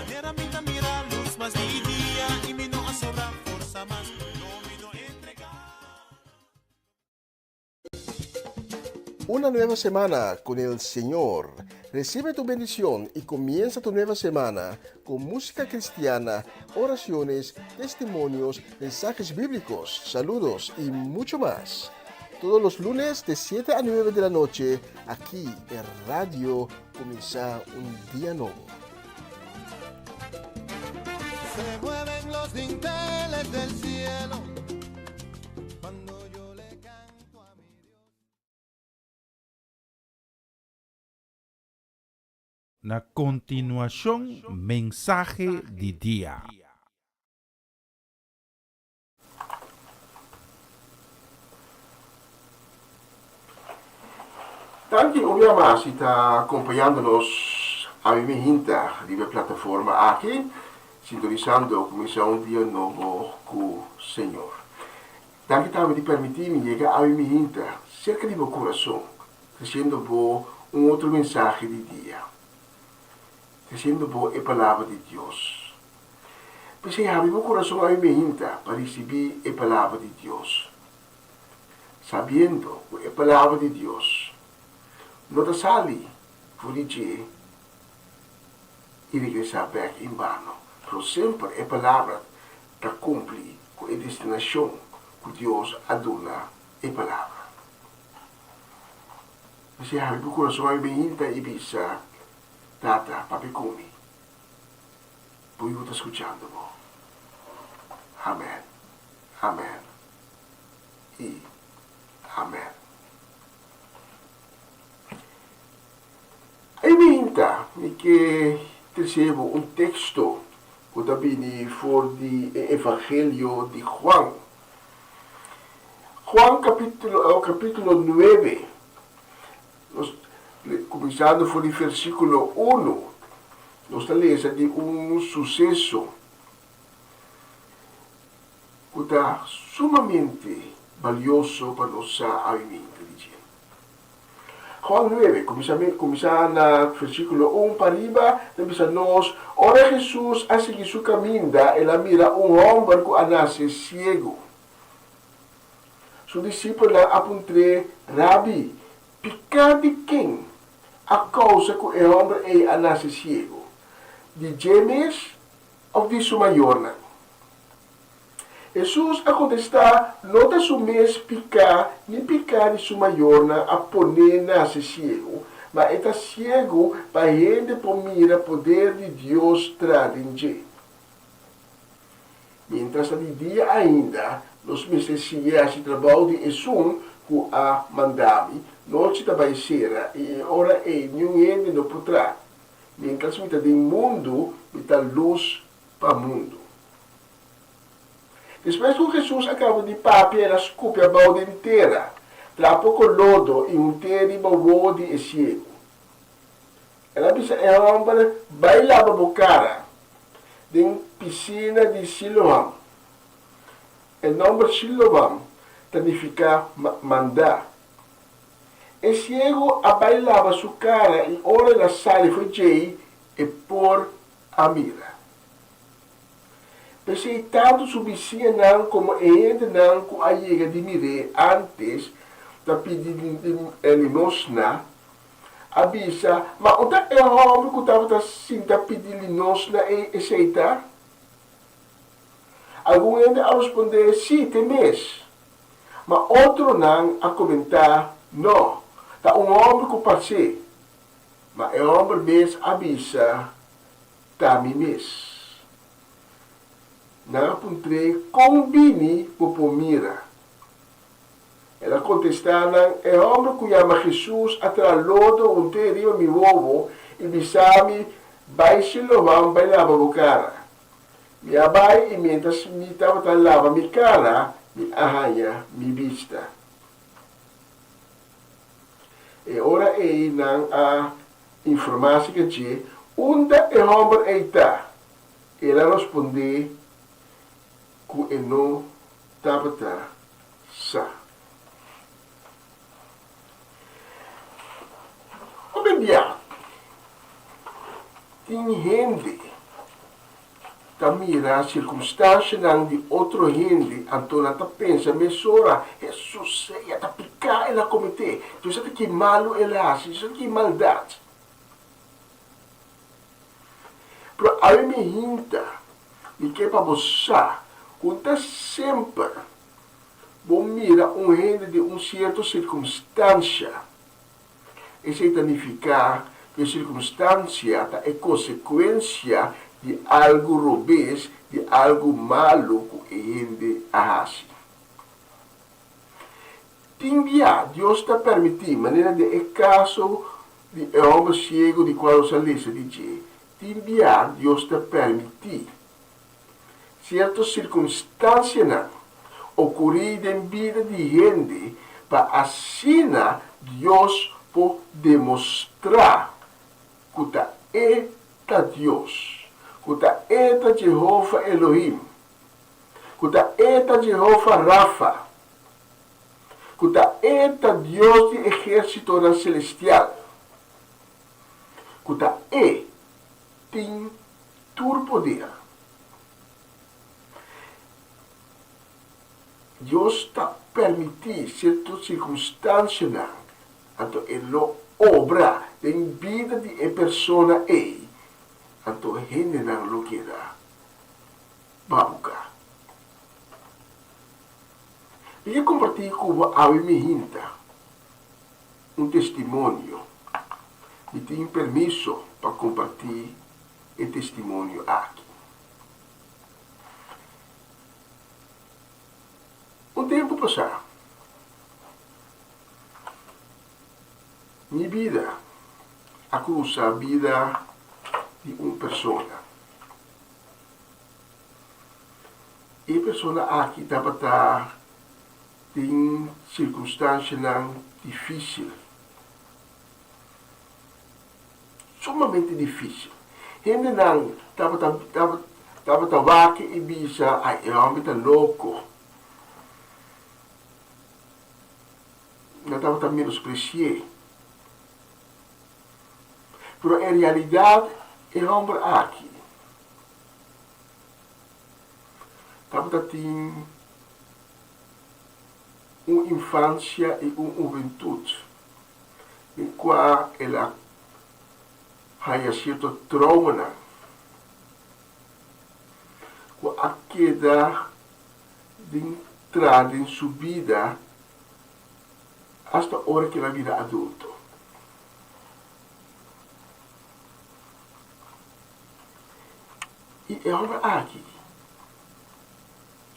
Una nueva semana con el Señor. Recibe tu bendición y comienza tu nueva semana con música cristiana, oraciones, testimonios, mensajes bíblicos, saludos y mucho más. Todos los lunes de 7 a 9 de la noche, aquí en Radio Comienza un Día Nuevo. Se mueven los dinteles del cielo cuando yo le canto a mi Dios. Na continuación, mensaje de día. Tanti obviamente si está acompañándonos a mi hinta de la plataforma aquí, sintonizando Comissão Dia Novo com o Senhor. Tanti também de permitir-me chegar a mi hinta, cerca de meu coração, trazendo outro mensagem de dia, trazendo a palavra de Deus. Pensei, abri meu coração a mi hinta para receber a palavra de Deus, sabendo que a palavra de Deus não está sali por dizer e regressar back em vano. Pero sempre a palavra está cumpre com a destinação que Deus aduna a palavra. Você abre o coração a bem e bisa, tata, papi comi. Por eu estou escutando. Amém. Amém. E amém. Aí minta que recebo texto que também for do Evangelho de Juan. Juan capítulo 9, começando por o versículo 1, nós lemos de sucesso que está sumamente valioso para nossa vida. Juan 9, começa no versículo 1 para riba, diz nós, ora Jesus a seguir seu caminho, ela mira homem que nasce cego. Seu discípulo apontou, Rabi, pica de quem? A causa que o homem nasce cego? De James ou de sua maior? Jesus a contestar, não da sua mês picar, nem picar de sua maior a poner nasce cego, mas está cego para gente por mira poder de Deus tradinge. Mientras de dia ainda, nos messias de trabalho de Jesus que a mandami, noite também será, e ora ninguém não poderá. Mientras mita de mundo, mita luz para mundo. Depois que Jesus acaba de papi, ela escupe a balde inteira, trapo com lodo e inteiro balde e cego. Ela disse, é um homem bailava a cara, de piscina de Siloam. O nome Siloam significa mandar. E cego a bailava sua cara e ora ela sai foi jei e por a mira. Pensei tanto sobre si não como ainda não com a chega de mire antes da pedir de nós na avisa, mas onde é o homem que estava assim da pedir de nós na e aceitar? Algum ainda a responder sim, tem mês, mas outro não a comentar não, tá homem que passei, mas o homem mês avisa, tá me mês. Não encontrei combine por mira. Ela contestava, é homem que chama Jesus atrás lodo um terrível mi ovo e bisami Bai silovam bai lava o cara. Mi abai e mientras mi tava lava mi cara, mi ahanya, mi vista. E ora ei nang a informasi que c'è, unda e homem eita. Ela responde que e não tabata sa. Obedia. Tem gente que mira a circunstância de outro gente, então ela pensa, mesora, Jesus, ela está picar, ela cometer. Tu sabe que malo ela faz, tu sabe que maldade. Pero a mim me hinta, de que para você, quando sempre bom mira gente de certa circunstância, isso significa que a circunstância é consequência de algo rubês, de algo malo que a gente faz. Tinha Deus está permitindo, maneira de caso de homem cego de qual se lê, diz, tinha Deus está permitindo certas circunstâncias ocorrer em vida de gente para assim Deus pode demonstrar que é Deus, que é Jeová Elohim, que é Jeová Rafa, que é Deus de exército celestial, que tem todo poder. Deus está permitindo certas circunstâncias, então ele obra em vida de pessoa e então gente não lo queda babuca. E eu compartilhei com a minha testemunho. E tenho permisso para compartilhar o testemunho aqui. Um tempo passado, minha vida acusa a vida de uma pessoa. E a pessoa aqui estava em circunstâncias difíceis, sumamente difícil. Gente não estava aqui e bisa, ai, o homem está louco. Não estava menospreciando. Mas em realidade, o homem aqui estava tendo uma infância e uma juventude, em qual ela havia sido trauma, com a queda de entrada em sua vida, hasta a hora que ela vira adulto. E é homem aqui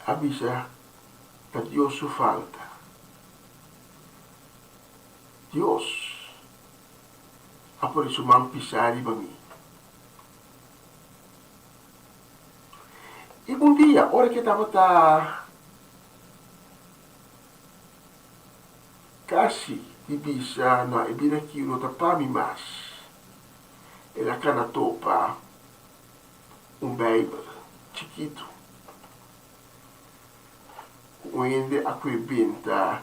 avisa que Deus sua falta. Deus por isso man pisar para mim. E um dia, a hora que estava casi di bisa na ibina kilo tapami mas ela cana topa Bible chiquito onde a benta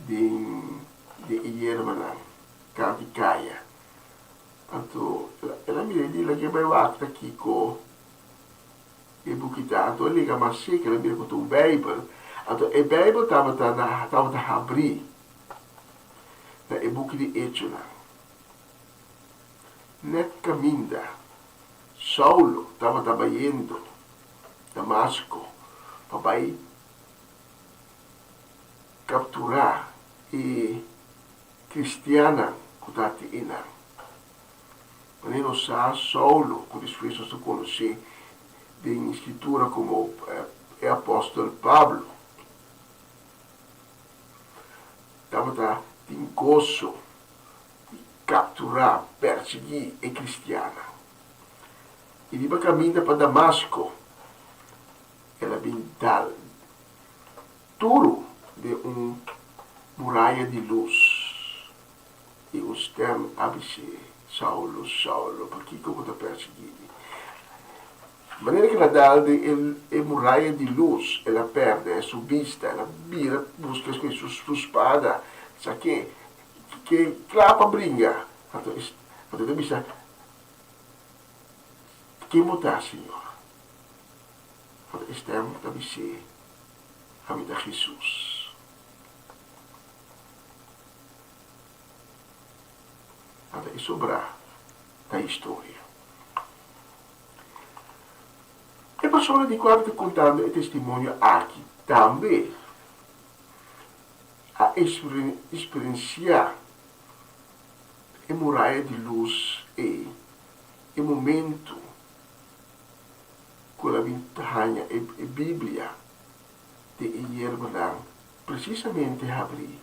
de Iermanan Kavikaya. Anto ela mi di la che vai wakta kiko e bukitato e liga massi che la mi con un Bible. Anto e Bible tava da abrir na e boek die Echona. Net caminda. Saulo estava trabalhando Damasco para capturar e cristiana que está ina. Mas não sabe Saulo, que depois se conhece em escritura como é apóstolo Pablo. Estava tem gozo de capturar, perseguir a cristiana. e iba caminha para Damasco. Ela vem dar duro de muralha de luz. E o stem ABC, Saulo, Saulo, por que eu vou perseguir? De maneira que ela dá de muralha de luz, ela perde a sua vista, ela vira, busca com sua espada, sabe que clapa brinca. Então, eu disse, que mudar, Senhor? Então, estamos a dizer, a vida de Jesus. Então, é sobrar da história. E a pessoa de quando contando o testemunho aqui também a experienciar a muralha de luz e o momento com a ventana e a Bíblia de Iermanang precisamente abrir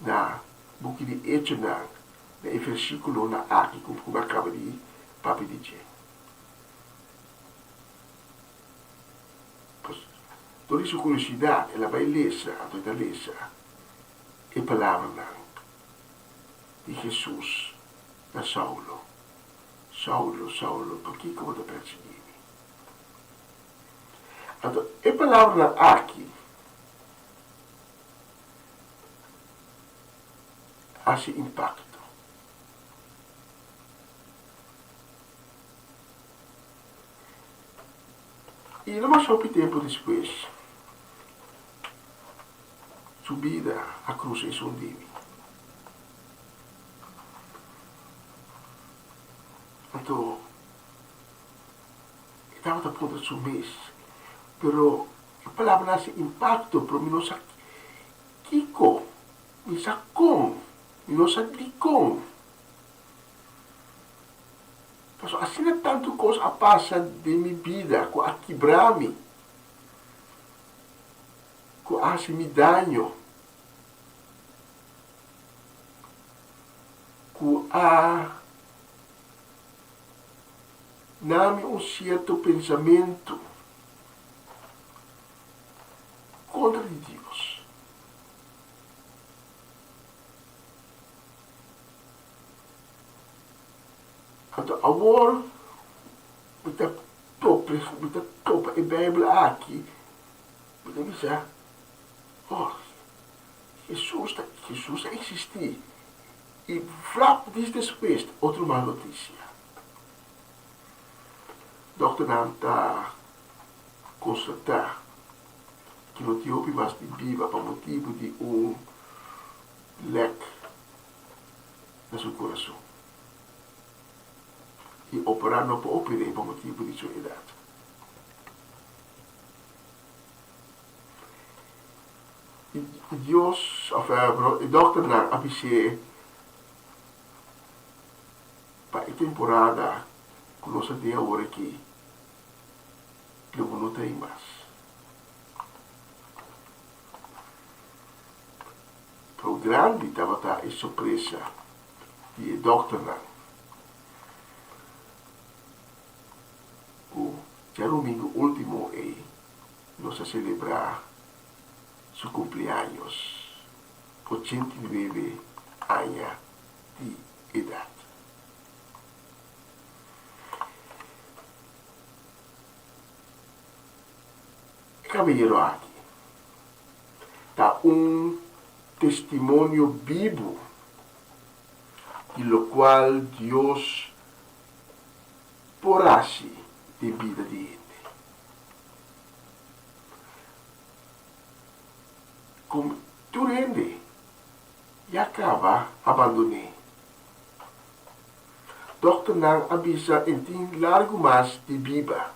na book de Echenang na versículo na aqui como acaba de papi dizer. Por isso, curiosidade, ela vai ler a palavra de Jesus a Saulo. Saulo, Saulo, por que eu vou te perseguir? Então, a palavra aqui há esse impacto. E não mais pouco tempo depois, subida a cruz em Sondimi. Então, estava a ponto de sumir, pero a palavra nesse impacto para mim não sabe Kiko, me sacou, me não sabe como. Assim é tanto coisa passa de minha vida, com a quebrar-me, com a me dano, com a dar-me certo pensamento contra de Deus. Então, agora, muita topa a Bíblia aqui, muita dizer, Jesus existe. E flap diz depois, outra má notícia. Dr. Nam está constatar que no Etiópia mais de viva por motivo de leque no seu coração. E operar não pode operar por motivo de sua idade. E Deus, o Dr. Nam avisou para a temporada que nós temos agora aqui, que eu não tenho mais. Para o grande estava a surpresa de Dr. Nam. Já domingo último nós a celebrar seu cumpleaños, 89 anos de idade. Caballero aqui está testemunho vivo de lo qual Deus porassi de vida de ele. Como tu rende e acaba abandonei. Dr. Nam avisa em tem largo mais de viva.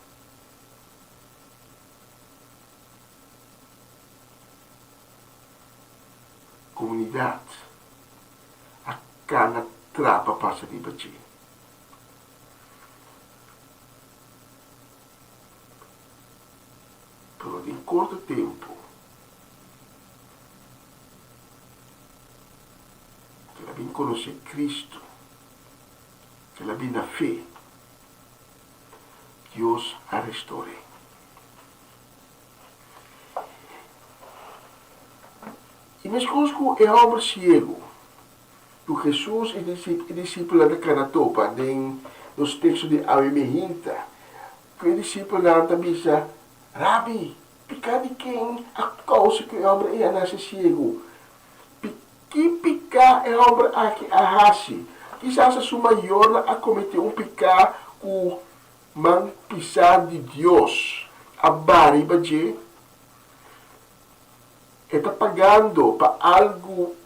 Comunidade, a cana trapa passa de bater. Por em curto tempo, que ela vem conhecer Cristo, que ela vem na fé, Dios a restore. E mes conosco é homem ciego. Do Jesus e discípulo da Canatopa, nos textos de Awemehinta, que o discípulo também diz, Rabi, pica de quem a causa que o homem é nasce ciego? Pica é homem aqui a raci. Quizás a sua maior a cometer picar o man pisar de Deus. A bariba de está pagando para algo,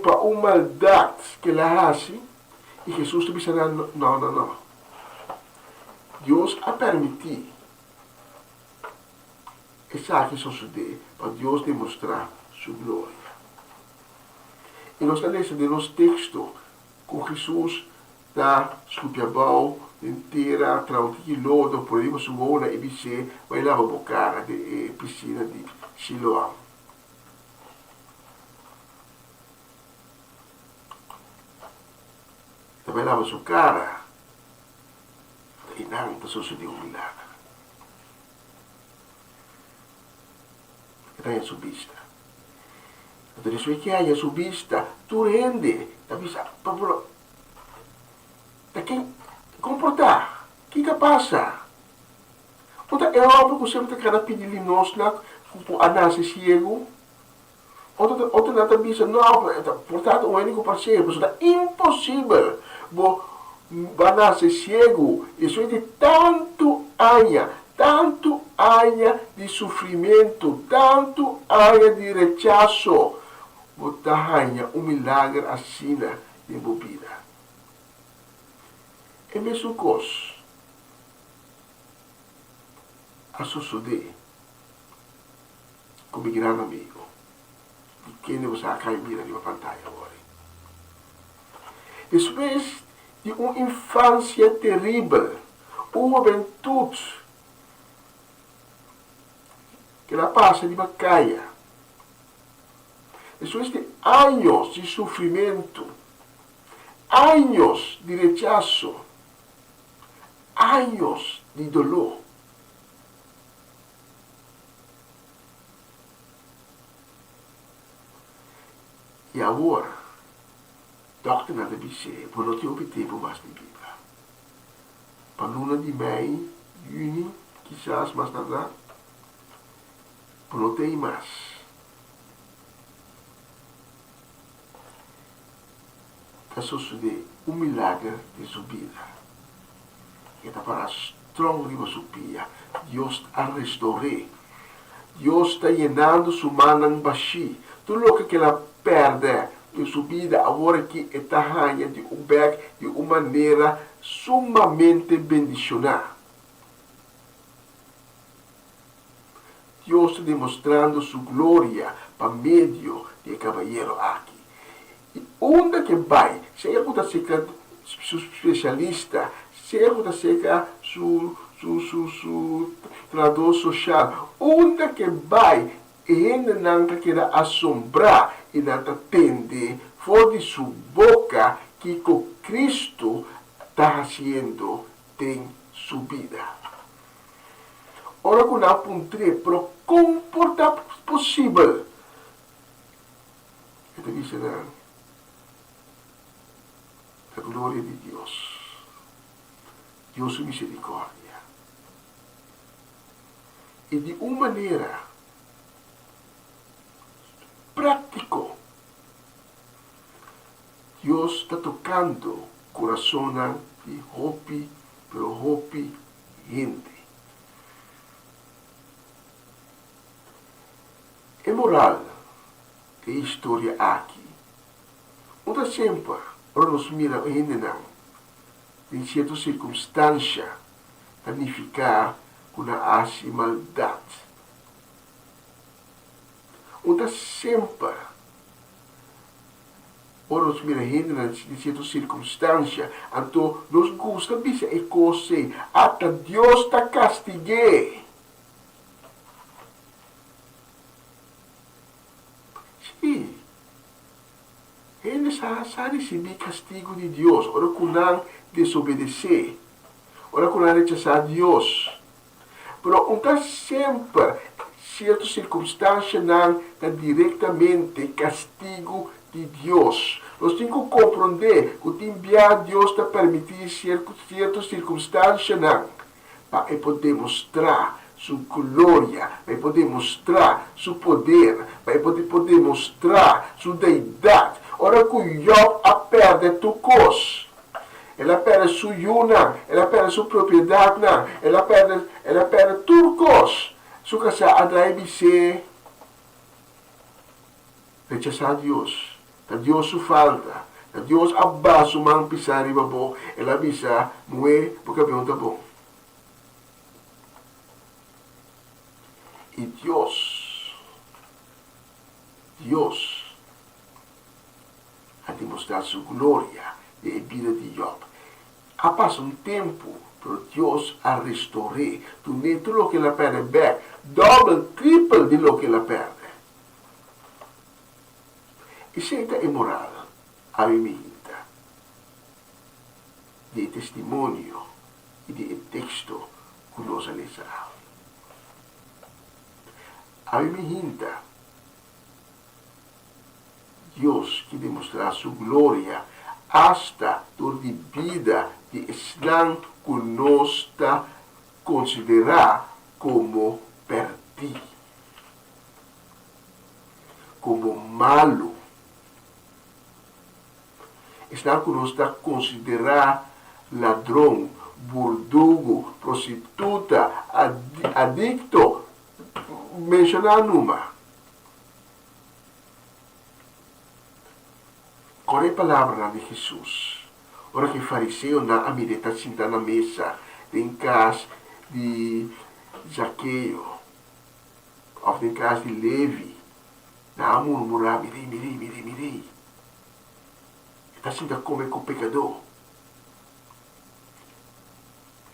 para uma maldade que ela hace, e Jesus te diz, não. Deus a permitir essa que sucede para Deus demonstrar sua glória. E nós lemos nos textos com Jesus da escupiabau inteira, tranquilo, por aí sua ona e bice, vai lá para a cara de piscina de Siloam. Também lava sua cara e não sucedeu milagre. Está em sua vista. Então, isso é que há em sua vista, tu rende, tapi quem comportar, o que passa? Então, é óbvio que sempre tem que pedir limosna, com a nasce ciego. Outra nata bisa, não, portanto, o único parceiro, é impossível. Vai nascer ciego, isso é de tanto anos de sofrimento, tanto anos de rechaço, botar milagre assim envolvida. É mesmo coisa a suceder com meu grande amigo, de quem você acaba de mirar na pantalla agora. Depois de uma infância terrível, uma juventude que ela passa de bacaia, depois de anos de sofrimento, anos de rechaço, anos de dolor, e agora, Dr. Nada Biche, por não ter obtido mais de Bíblia. Para luna de maio, junho, quizás mais nada, por não ter mais. Está sucedendo milagre de sua vida. Que está para strong de sua vida. Deus a restaurar. Deus está llenando sua mão em baixi. Tudo o que ela perde em sua vida agora que está ganhando de uma maneira sumamente bendicionada. Deus está demonstrando sua glória para meio de cavalheiro aqui. E onde que vai, seja que você seja seu especialista, seja que você seja seu trabalhador social, onde que vai, e ainda não quer assombrar e não atende fora de sua boca que o Cristo está fazendo tem sua vida. Ora, com a pontre, para comportar possível, eu te disse, a glória de Deus, Deus misericórdia, e de uma maneira prático, Deus está tocando o coração de Hopi, pero Hopi gente. É moral que a história aqui, onde sempre nos mira ainda em certa circunstância, planificar com a hace maldade. Onde sempre nos mira ainda em certa circunstância, então nos gusta de ser coisa, até Deus está castigando. Sim. Ele já receber castigo de Deus, ora que não desobedecer. ora con rechazar a Dios. Pero não sempre certas circunstâncias não diretamente castigo de Deus. Nós temos que compreender que enviar Deus está permitir certas circunstâncias não, para poder mostrar sua glória, para poder mostrar seu poder, para poder mostrar sua deidade. Ora que Job perde tudo coisa. Ela perde sua yuna, ela perde sua propriedade, não. Ela perde tudo coisa. Só que a drive rechazar a Deus. A Deus sua falta. A Deus abaixo man pisar riba bom. Ela avisa, moe, porque pergunta bom. E Deus a demonstrar sua glória de vida de Job. Ha passado tempo, pero Deus a restaurar. Tu nem tudo o que ela perde back, double, triple de lo que ela perde. Isso é imoral, a minha de testemunho e de texto que nós lemos. A minha Deus que demonstrar sua glória hasta por de vida de Islam que nós considerar como perdido, como malo. Islam que nós considerar ladrão, burdugo, prostituta, adicto, mencionar numa. Qual é a palavra de Jesus? Ora que fariseu na amideta sentar na mesa, em casa de Zaqueu, ou em casa de Levi, na murmurar, mirei. Está sentado comer com o pecador.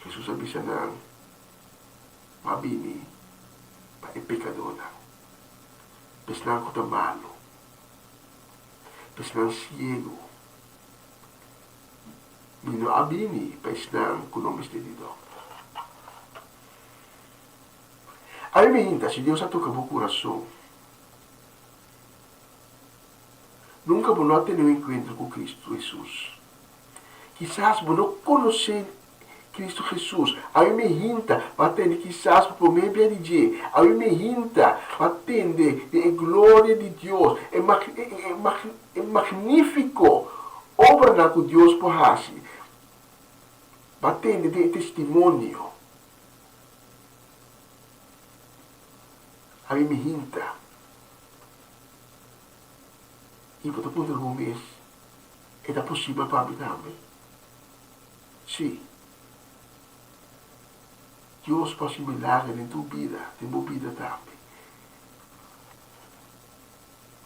Jesus avisa não, mabini, é pecador não. Pesnang ko ta malo. Pesnang ciego. Mino abini, pesnang kunomis de dito. A mim me hinta, se Deus toca o coração, nunca vou ter um encontro com Cristo Jesus. Quizás vou não conhecer Cristo Jesus. A mim me hinta, batendo quizás por meio de Deus. A mim me hinta, batendo de glória de Deus. É magnífico obra na que Deus pode fazer. Batendo de testemunho. A mim me hinta. E para o ponto do mês, é possível para mim também. Sim. Deus faz milagre em tua vida, em minha vida também.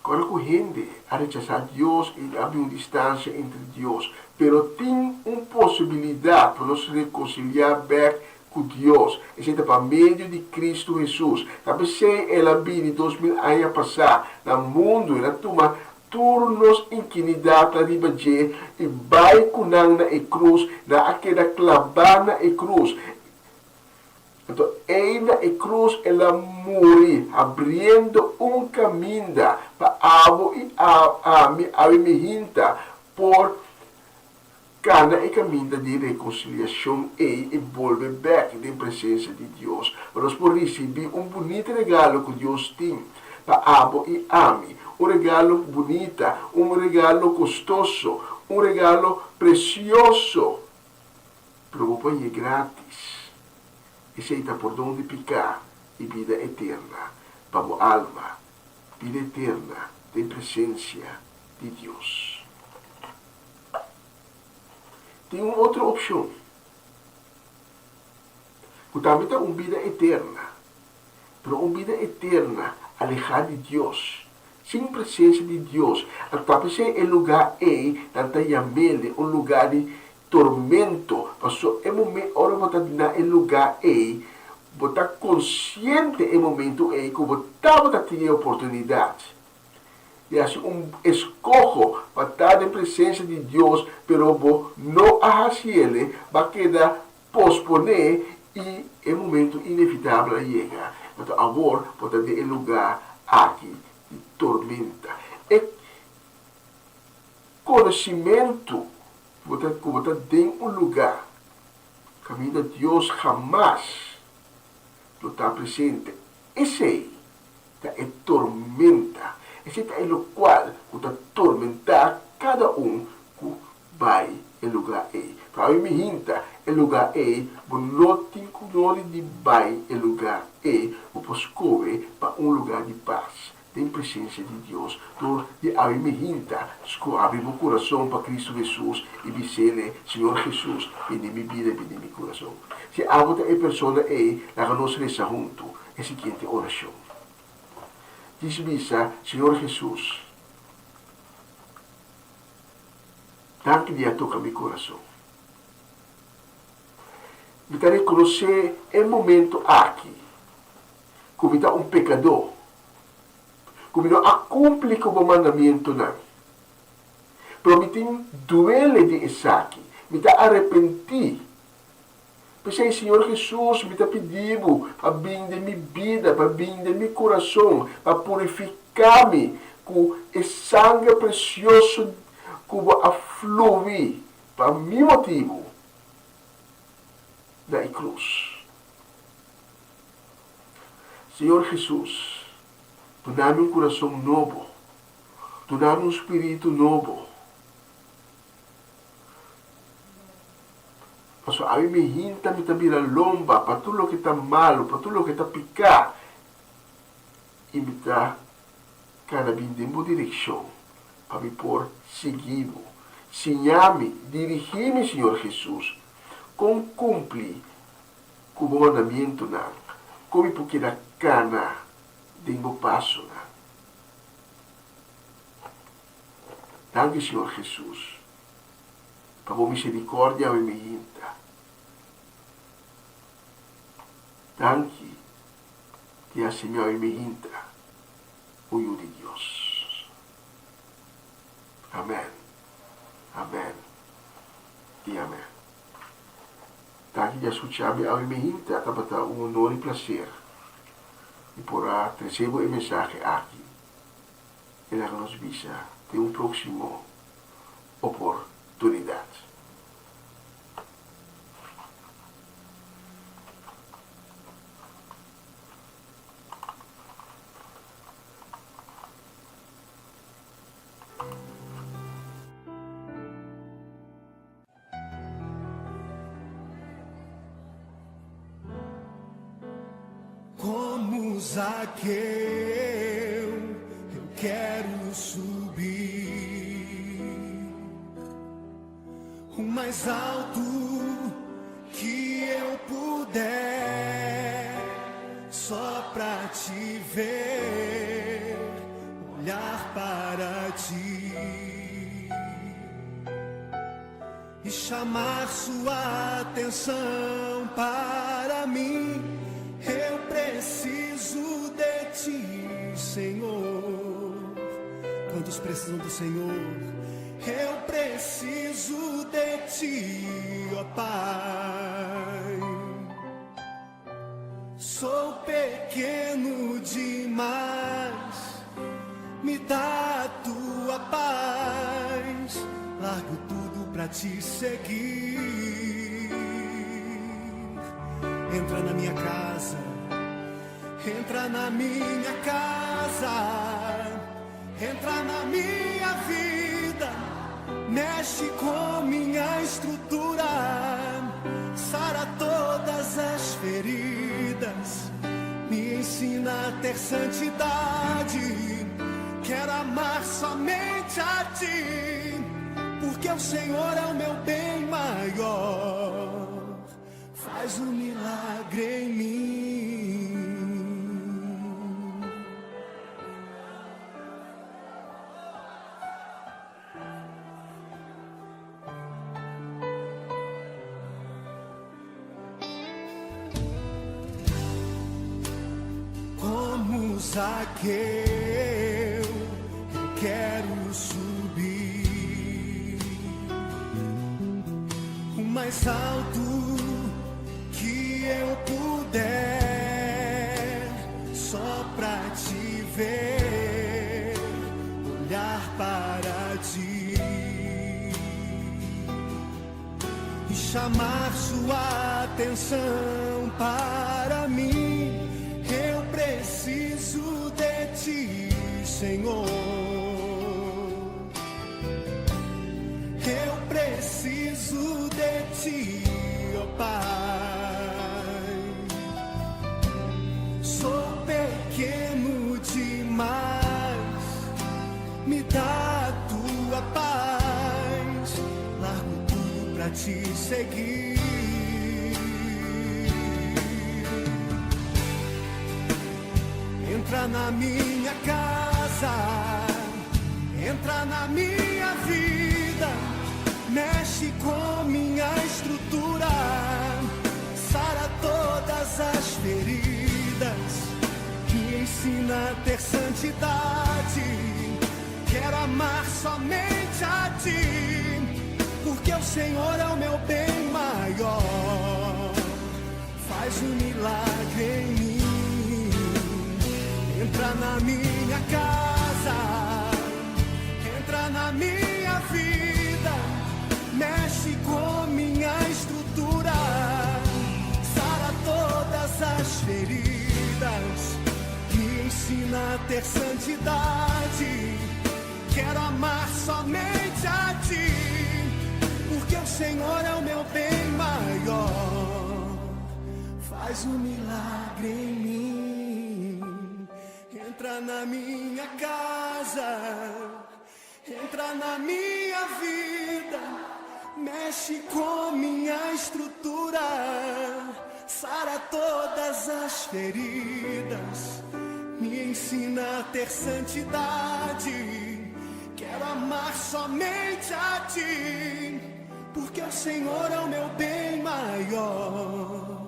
Quando a gente a rechazar Deus e há uma distância entre Deus, pero tem uma possibilidade para nos reconciliar bem com Deus, e seja para meio de Cristo Jesus. Talvez se ela vive 2000 anos passar no mundo, ela toma turnos inquinidade de baje e vai com na cruz, na aquela clavada e cruz. Então, ela e cruz, ela morre, abrindo caminho para a minha por cada caminho de reconciliação e volver back na presença de Deus. Nós podemos receber bonito regalo que Deus tem para abo e ami. Regalo bonito, regalo custoso, regalo precioso. Pero é grátis. E seita por onde picar e vida eterna para a alma, vida eterna de presença de Deus. Tem uma outra opção, que também tem uma vida eterna, mas uma vida eterna alejada de Deus, sem presença de Deus. Talvez é o lugar tanta yamele, um lugar de tormento, passou em momento, ora botar na lugar botar consciente em momento que botar ter oportunidade. E assim escojo para estar em presença de Deus, pero não a ele, vai quedar posponer e o momento inevitável chega. Então, agora, pode ter lugar aqui de tormenta. E conhecimento, pode ter um lugar. Caminho de Deus jamais não está presente. Esse aí é tormenta. Esse é o qual está tormentar cada um que vai em lugar aí. Para mim, hinta, em lugar aí, não tem color de vai em lugar aí, o poscoe para um lugar de paz. Tem presença de Deus. Então, a mim hinta, abre meu coração para Cristo Jesus e dizer, Senhor Jesus, vem em minha vida, vem em meu coração. Se a outra pessoa aí, ela não se reza junto, é a seguinte oração. Diz missa, Senhor Jesus, tanto dia toca meu coração. Me dá reconhecer o momento aqui, como está um pecador, como não cumpre com o mandamento não. Pero me tem duele de isso aqui, me está arrepentir. Pensei, Senhor Jesus, me está pedindo para vir de minha vida, para vir de meu coração, para purificar-me com o sangue precioso que vai fluir para meu motivo da cruz. Senhor Jesus, tu dá-me um coração novo, tu dá-me um espírito novo. Mas a mim me hinta, me vira lomba para tudo o que está malo, para tudo o que está picar. E me dá cada vez em boa direção para me pôr seguido. Ensinar-me, dirigir-me, Senhor Jesus, com cumprir com o mandamento, como porque da cana de meu passo. Danke, Senhor Jesus, para a misericórdia e me hinta. Danke, que a Senhor me hinta, o Filho de Deus. Amém. Amém. E amém. Danke, que a escutar-me a me hinta, para um honor e prazer. E por recebo a mensagem aqui. E ela nos visa de um próximo oportunidade. Como Zaqueu, eu quero subir o mais alto que eu puder, só pra te ver, olhar para ti e chamar sua atenção para mim. Eu preciso de ti, Senhor. Quantos precisam do Senhor? Eu preciso de ti, ó Pai. Sou pequeno demais, me dá a tua paz. Largo tudo pra te seguir. Entra na minha casa, entra na minha casa, entra na minha vida, mexe com minha estrutura, sara todas as feridas, me ensina a ter santidade, quero amar somente a ti, porque o Senhor é o meu bem maior. Faz um milagre em mim. Como Zaqueu, eu quero subir o mais alto eu puder só pra te ver, olhar para ti e chamar sua atenção para mim. Eu preciso de ti, Senhor. Eu preciso de ti, ó Pai. Sou pequeno demais, me dá a tua paz. Largo tudo pra te seguir. Entra na minha casa, entra na minha vida, mexe com minha estrutura, sara todas as feridas, me ensina a ter santidade. Quero amar somente a ti, porque o Senhor é o meu bem maior. Faz um milagre em mim. Entra na minha casa, entra na minha vida, mexe com minha estrutura, sara todas as feridas, me ensina a ter santidade. Quero amar somente a ti, porque o Senhor é o meu bem maior. Faz um milagre em mim. Entra na minha casa, entra na minha vida, mexe com minha estrutura, sara todas as feridas, me ensina a ter santidade. Quero amar somente a ti, porque o Senhor é o meu bem maior.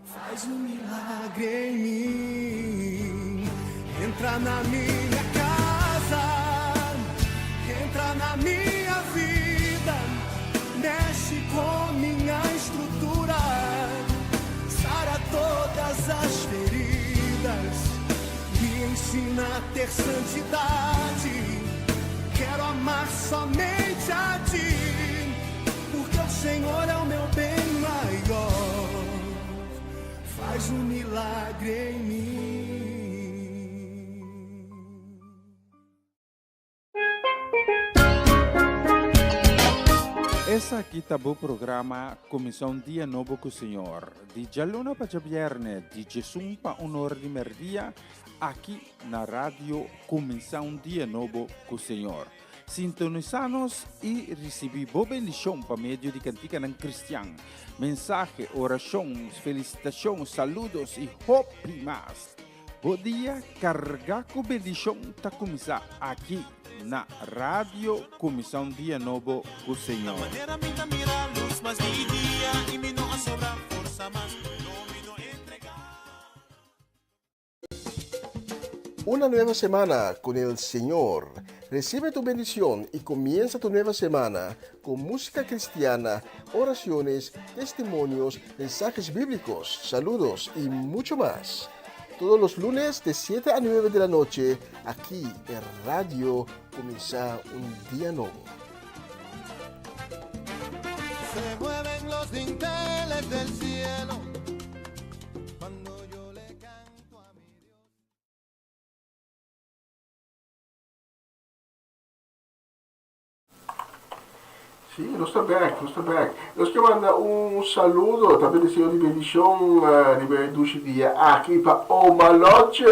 Faz um milagre em mim. Entra na minha casa, entra na minha vida, mexe com minha estrutura, sara todas as feridas, me ensina a ter santidade. Quero amar somente a ti, porque o Senhor é o meu bem maior. Faz um milagre em mim. Essa aqui tá o programa Comissão Dia Novo com o Senhor. De Giallona para Viernes, de Jesus para Honor de Merdia, aqui na rádio Comissão Dia Novo com o Senhor. Sintonizanos e recebi boa bendição para meio de cantiga não cristã. Mensagem, orações, felicitações, saludos e hope mais. Bom dia, carregar com bendição tá começar aqui na rádio Comissão Dia Novo com o Senhor. Una nueva semana con el Señor. Recibe tu bendición y comienza tu nueva semana con música cristiana, oraciones, testimonios, mensajes bíblicos, saludos y mucho más. Todos los lunes de 7 a 9 de la noche, aquí en Radio Comienza un Día Nuevo. Se mueven los dinteles del cielo cuando yo le canto a mi Dios. Sí, no está back. Nós queremos mandar saludo, também desejo de bendição durante o dia aqui para Oma Lodge,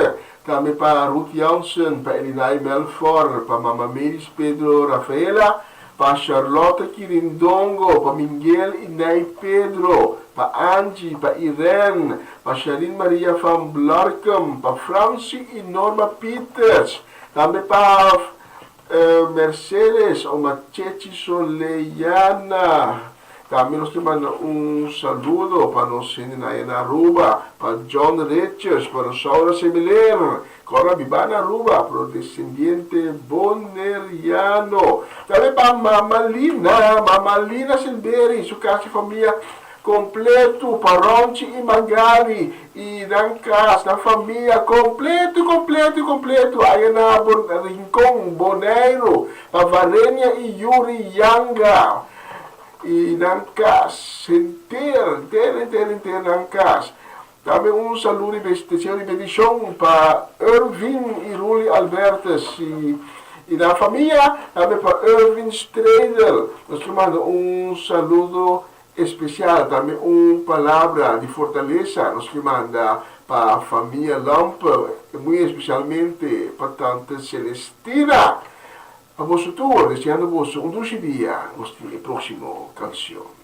também para Ruth Jansen, para Elinai Melfort, para Mama Meris Pedro Rafaela, para Charlotte Quirindongo, para Miguel Inai Pedro, para Angie, para Irene, para Charlene Maria van Blarkum, para Francie e Norma Peters, também para Mercedes, uma Chechi Soleiana. Também nós temos saludo para nós na Aruba, para John Richards, para Saura Semiler, Cora Bibana Aruba, para o descendente Boneriano. Também para Mama Lina Silveri, sua casa e família completo, Paronchi e Magali, e na casa, na família, completo. Aí na Rincon, Boneiro, Pavarenia e Yuri Yanga, e na casa, inteira na casa. Também saludo especial e bendição para Irvin e Ruli Albertas, e na família, também para Irvin Strader. Nós mandamos saludo especial, também palavra de fortaleza, nos manda para a família Lampa, muito especialmente para Tante Celestina. A vosso tour, desejando-vos dulce dia, nossa próxima canção.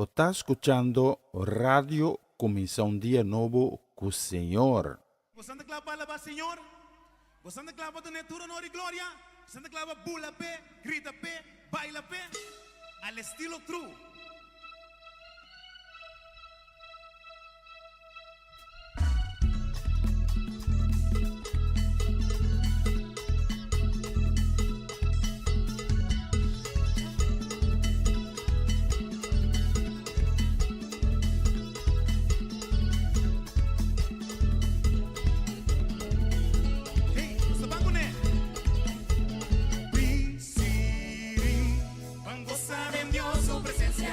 Está escuchando Radio Comisión Día Nuevo con el Señor. Gostando que la palabra Señor. Gostando que la palabra de honor y gloria. Gostando que la bula pe, grita pe, baila pe. Al estilo true. Presencia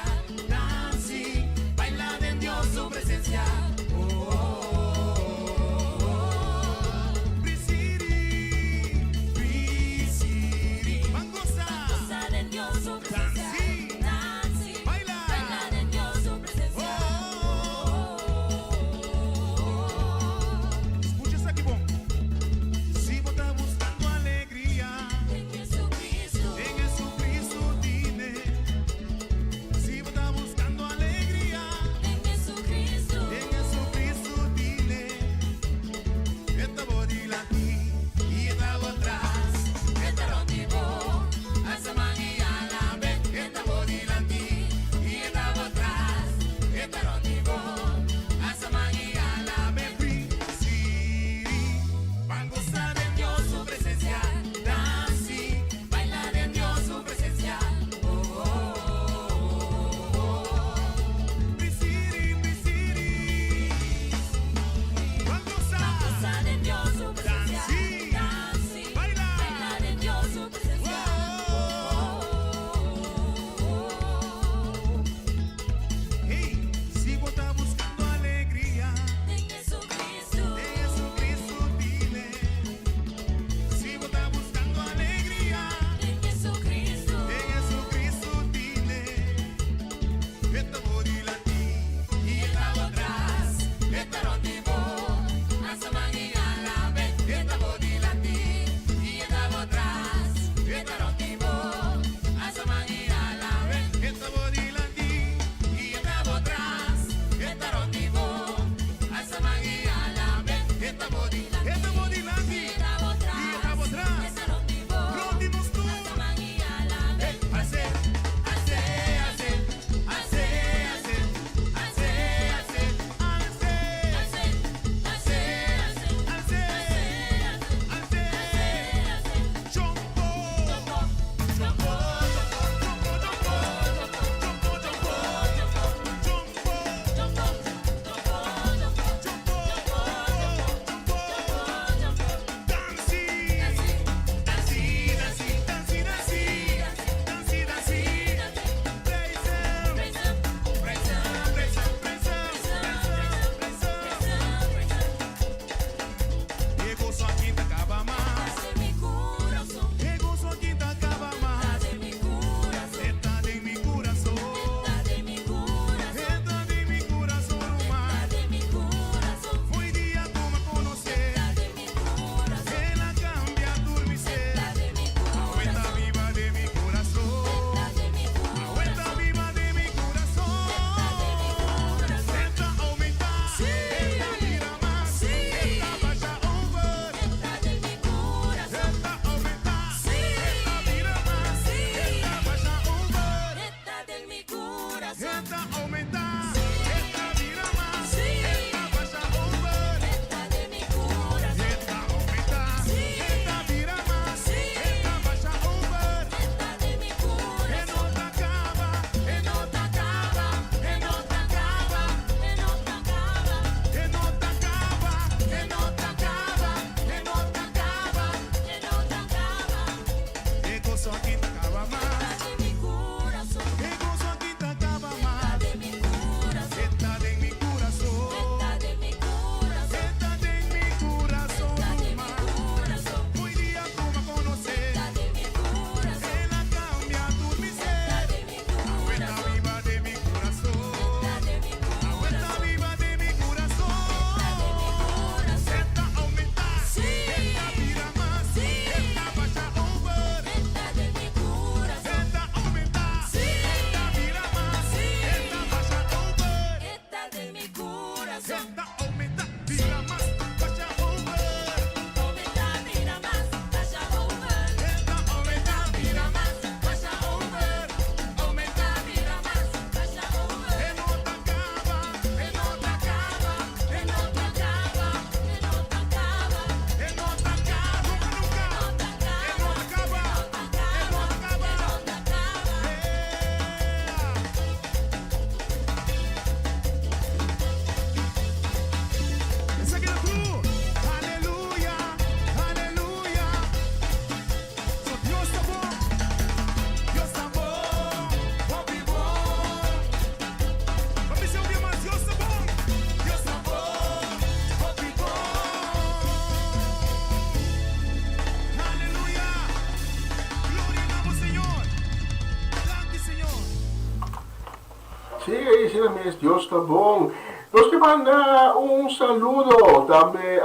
Sí, sila mes, Dios está bom. Nos que manda un saludo também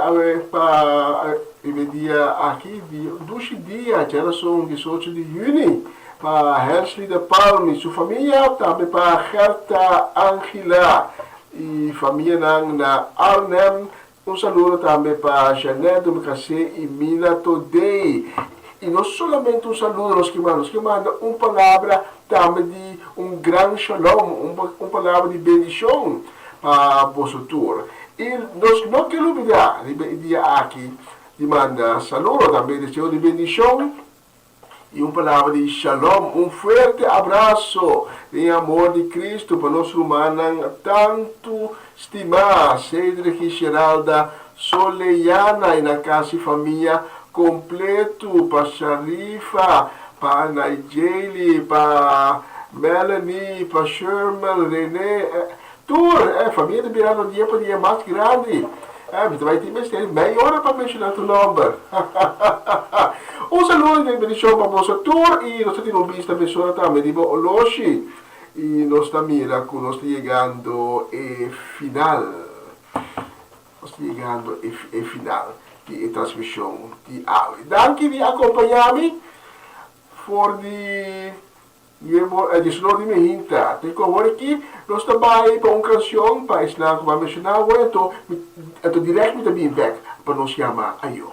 para esse dia aqui, dois dias, já são 18 de junho, para Hersley de Palme, sua família, também para Gerta Angela e família na Arnhem. Um saludo também para Janete Micacé e Mina Todei. E não somente um saludo nos que manda uma palavra também de um grande shalom, uma palavra de bendição para você tour. E nós não queremos olvidar, dia aqui, de mandar saludo também de Senhor de bendição e uma palavra de shalom, um forte abraço em amor de Cristo para nós humanos, tanto estimar, Cedric e Geralda Soleiana e na casa e família completo, para Sharifa, para Nigeli, para Melanie, para Sherman, René, família de Birano dia para dia mais grande. Você vai ter meia hora para mencionar o nome. Um saludo de bendição para você tour e nós temos visto a pessoa também de Oloshi e nós também nós estamos chegando ao final. Nós estamos chegando ao final de transmissão de hoje. Danke de acompanhar-me por de senhor de Mehinta. Tem como aqui, nós também para uma canção para ensinar como a mencionar, então direto me também back para nos chamar Ayo.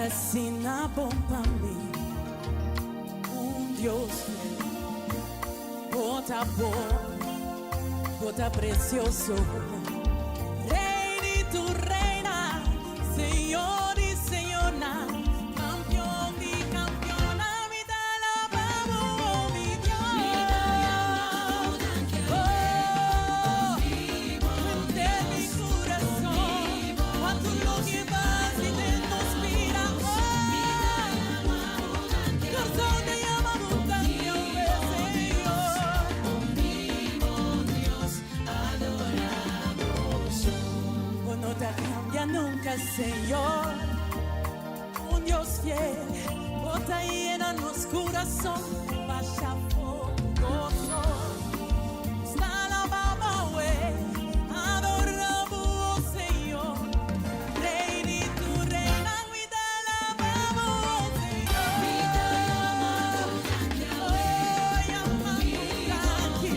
Assina bom para mim, Dios fiel, bota bom, bota precioso, Rey y tu reina, Señor y Señora, campeón y campeona, mi te alabamos, oh mi Dios, de mi corazón, cuando lo llevas y te nos mira. Nunca, Señor, un Dios fiel, bota llena nuestro corazón, vaya fogoso, está la baba, adoramos, Señor, Rey y tu reina, vida la baba, Señor, hoy amamos aquí,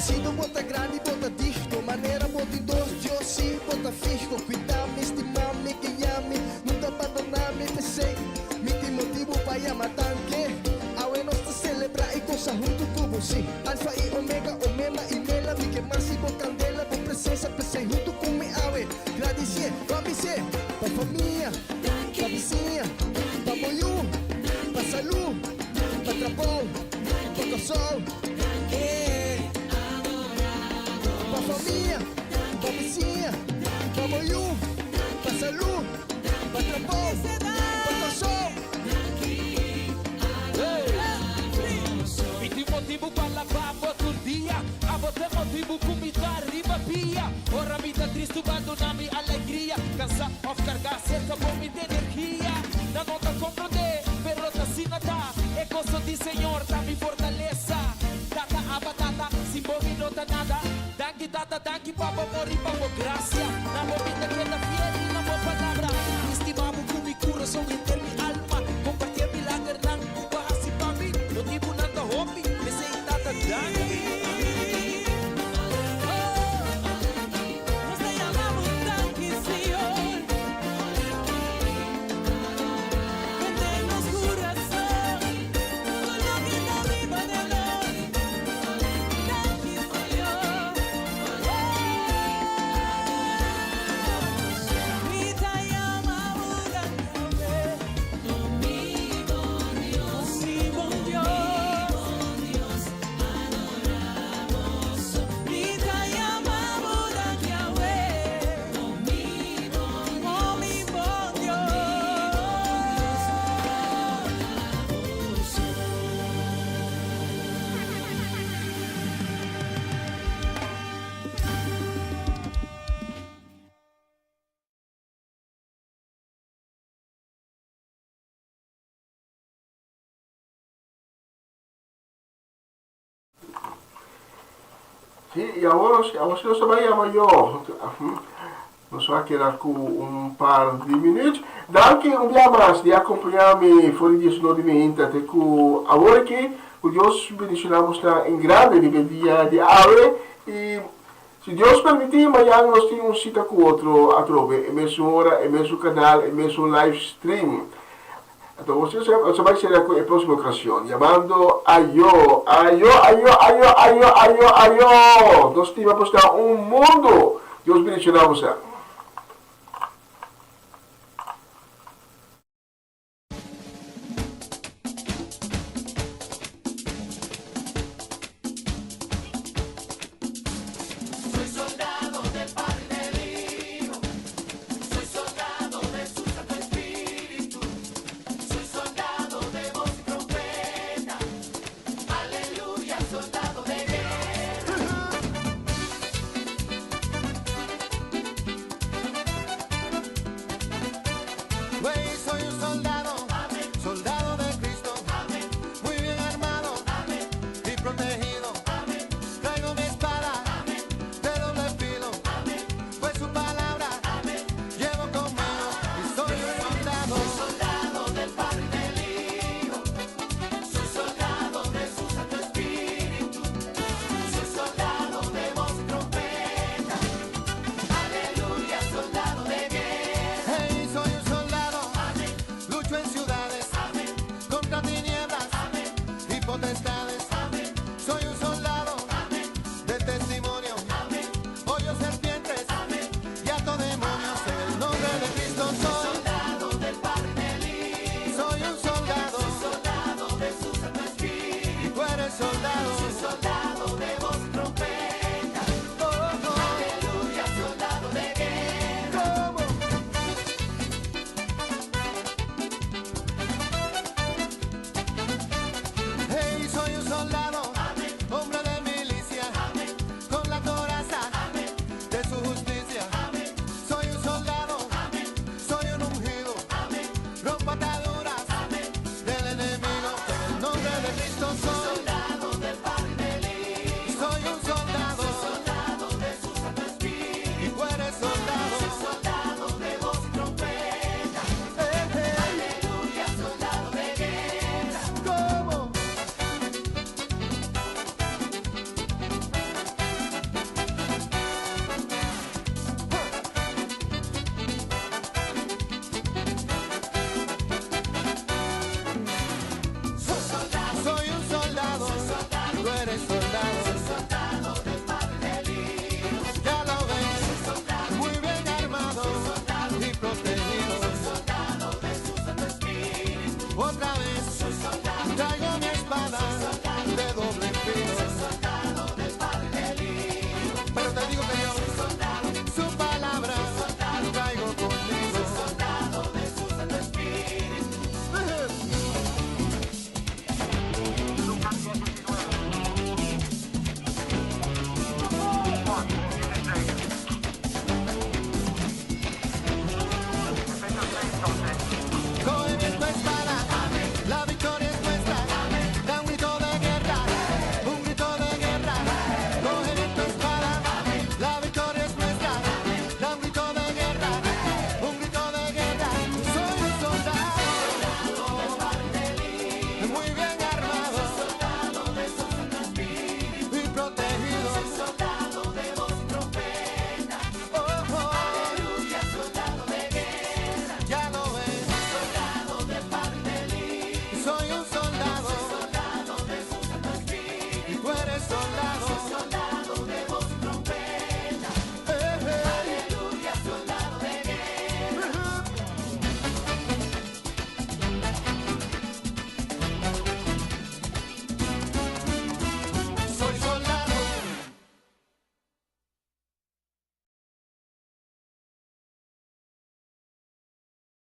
Decido botar grande e botar disto. Maneira bota em dois, Deus sim, bota fijo. Cuidar-me, estimar-me, guiar-me. Nunca abandonar-me, pensei. Me tem motivo para amar tanque. Aue nós te celebrar e gozar junto com você. Alfa e omega, omema e mela. Me queimar se vou candela. Com presença, pensei junto com me aue. Agradecer, vamos ser. Pra família, pra vizinha, pra moiú, pra saúde, pra trabalho, pra sol. Pra família, pra vizinha, pra moiú, pra saúde, pra trabalho, pra sol. E tem motivo para lavar outro dia. A você motivo para me dar riba pia. Ora me dá triste, abandona-me alegria. Cansa of cargar cerca por me de energia. Não nota compreender, pero tá assim nada. É gosto de Senhor, dá me fortaleza. Tata a batata, se me nota nada. Danke tata, danke papa, morri papa, gracia. Na movida que da fiel e na boa palavra. Estimamos com mi coração e mi alma. Compartir milagre, não cuba assim pra mim. Não tipo nada hobby, me sei tata, danke. Sì, e ahora se lo sabíamos yo. Nos va a quedar con un par de minutos. Danke un día más de acompañarme fuera de su noticia. Ahora que Dios bendicionamos en grande de día de ave. Y si Dios permite, mañana nos tiene un cita con otro a trove. En su hora, en su canal, en su live stream. Entonces, você vai ser a próxima ocasión, llamando ayo. Nós temos para um mundo. Deus bendicionar você. Soldado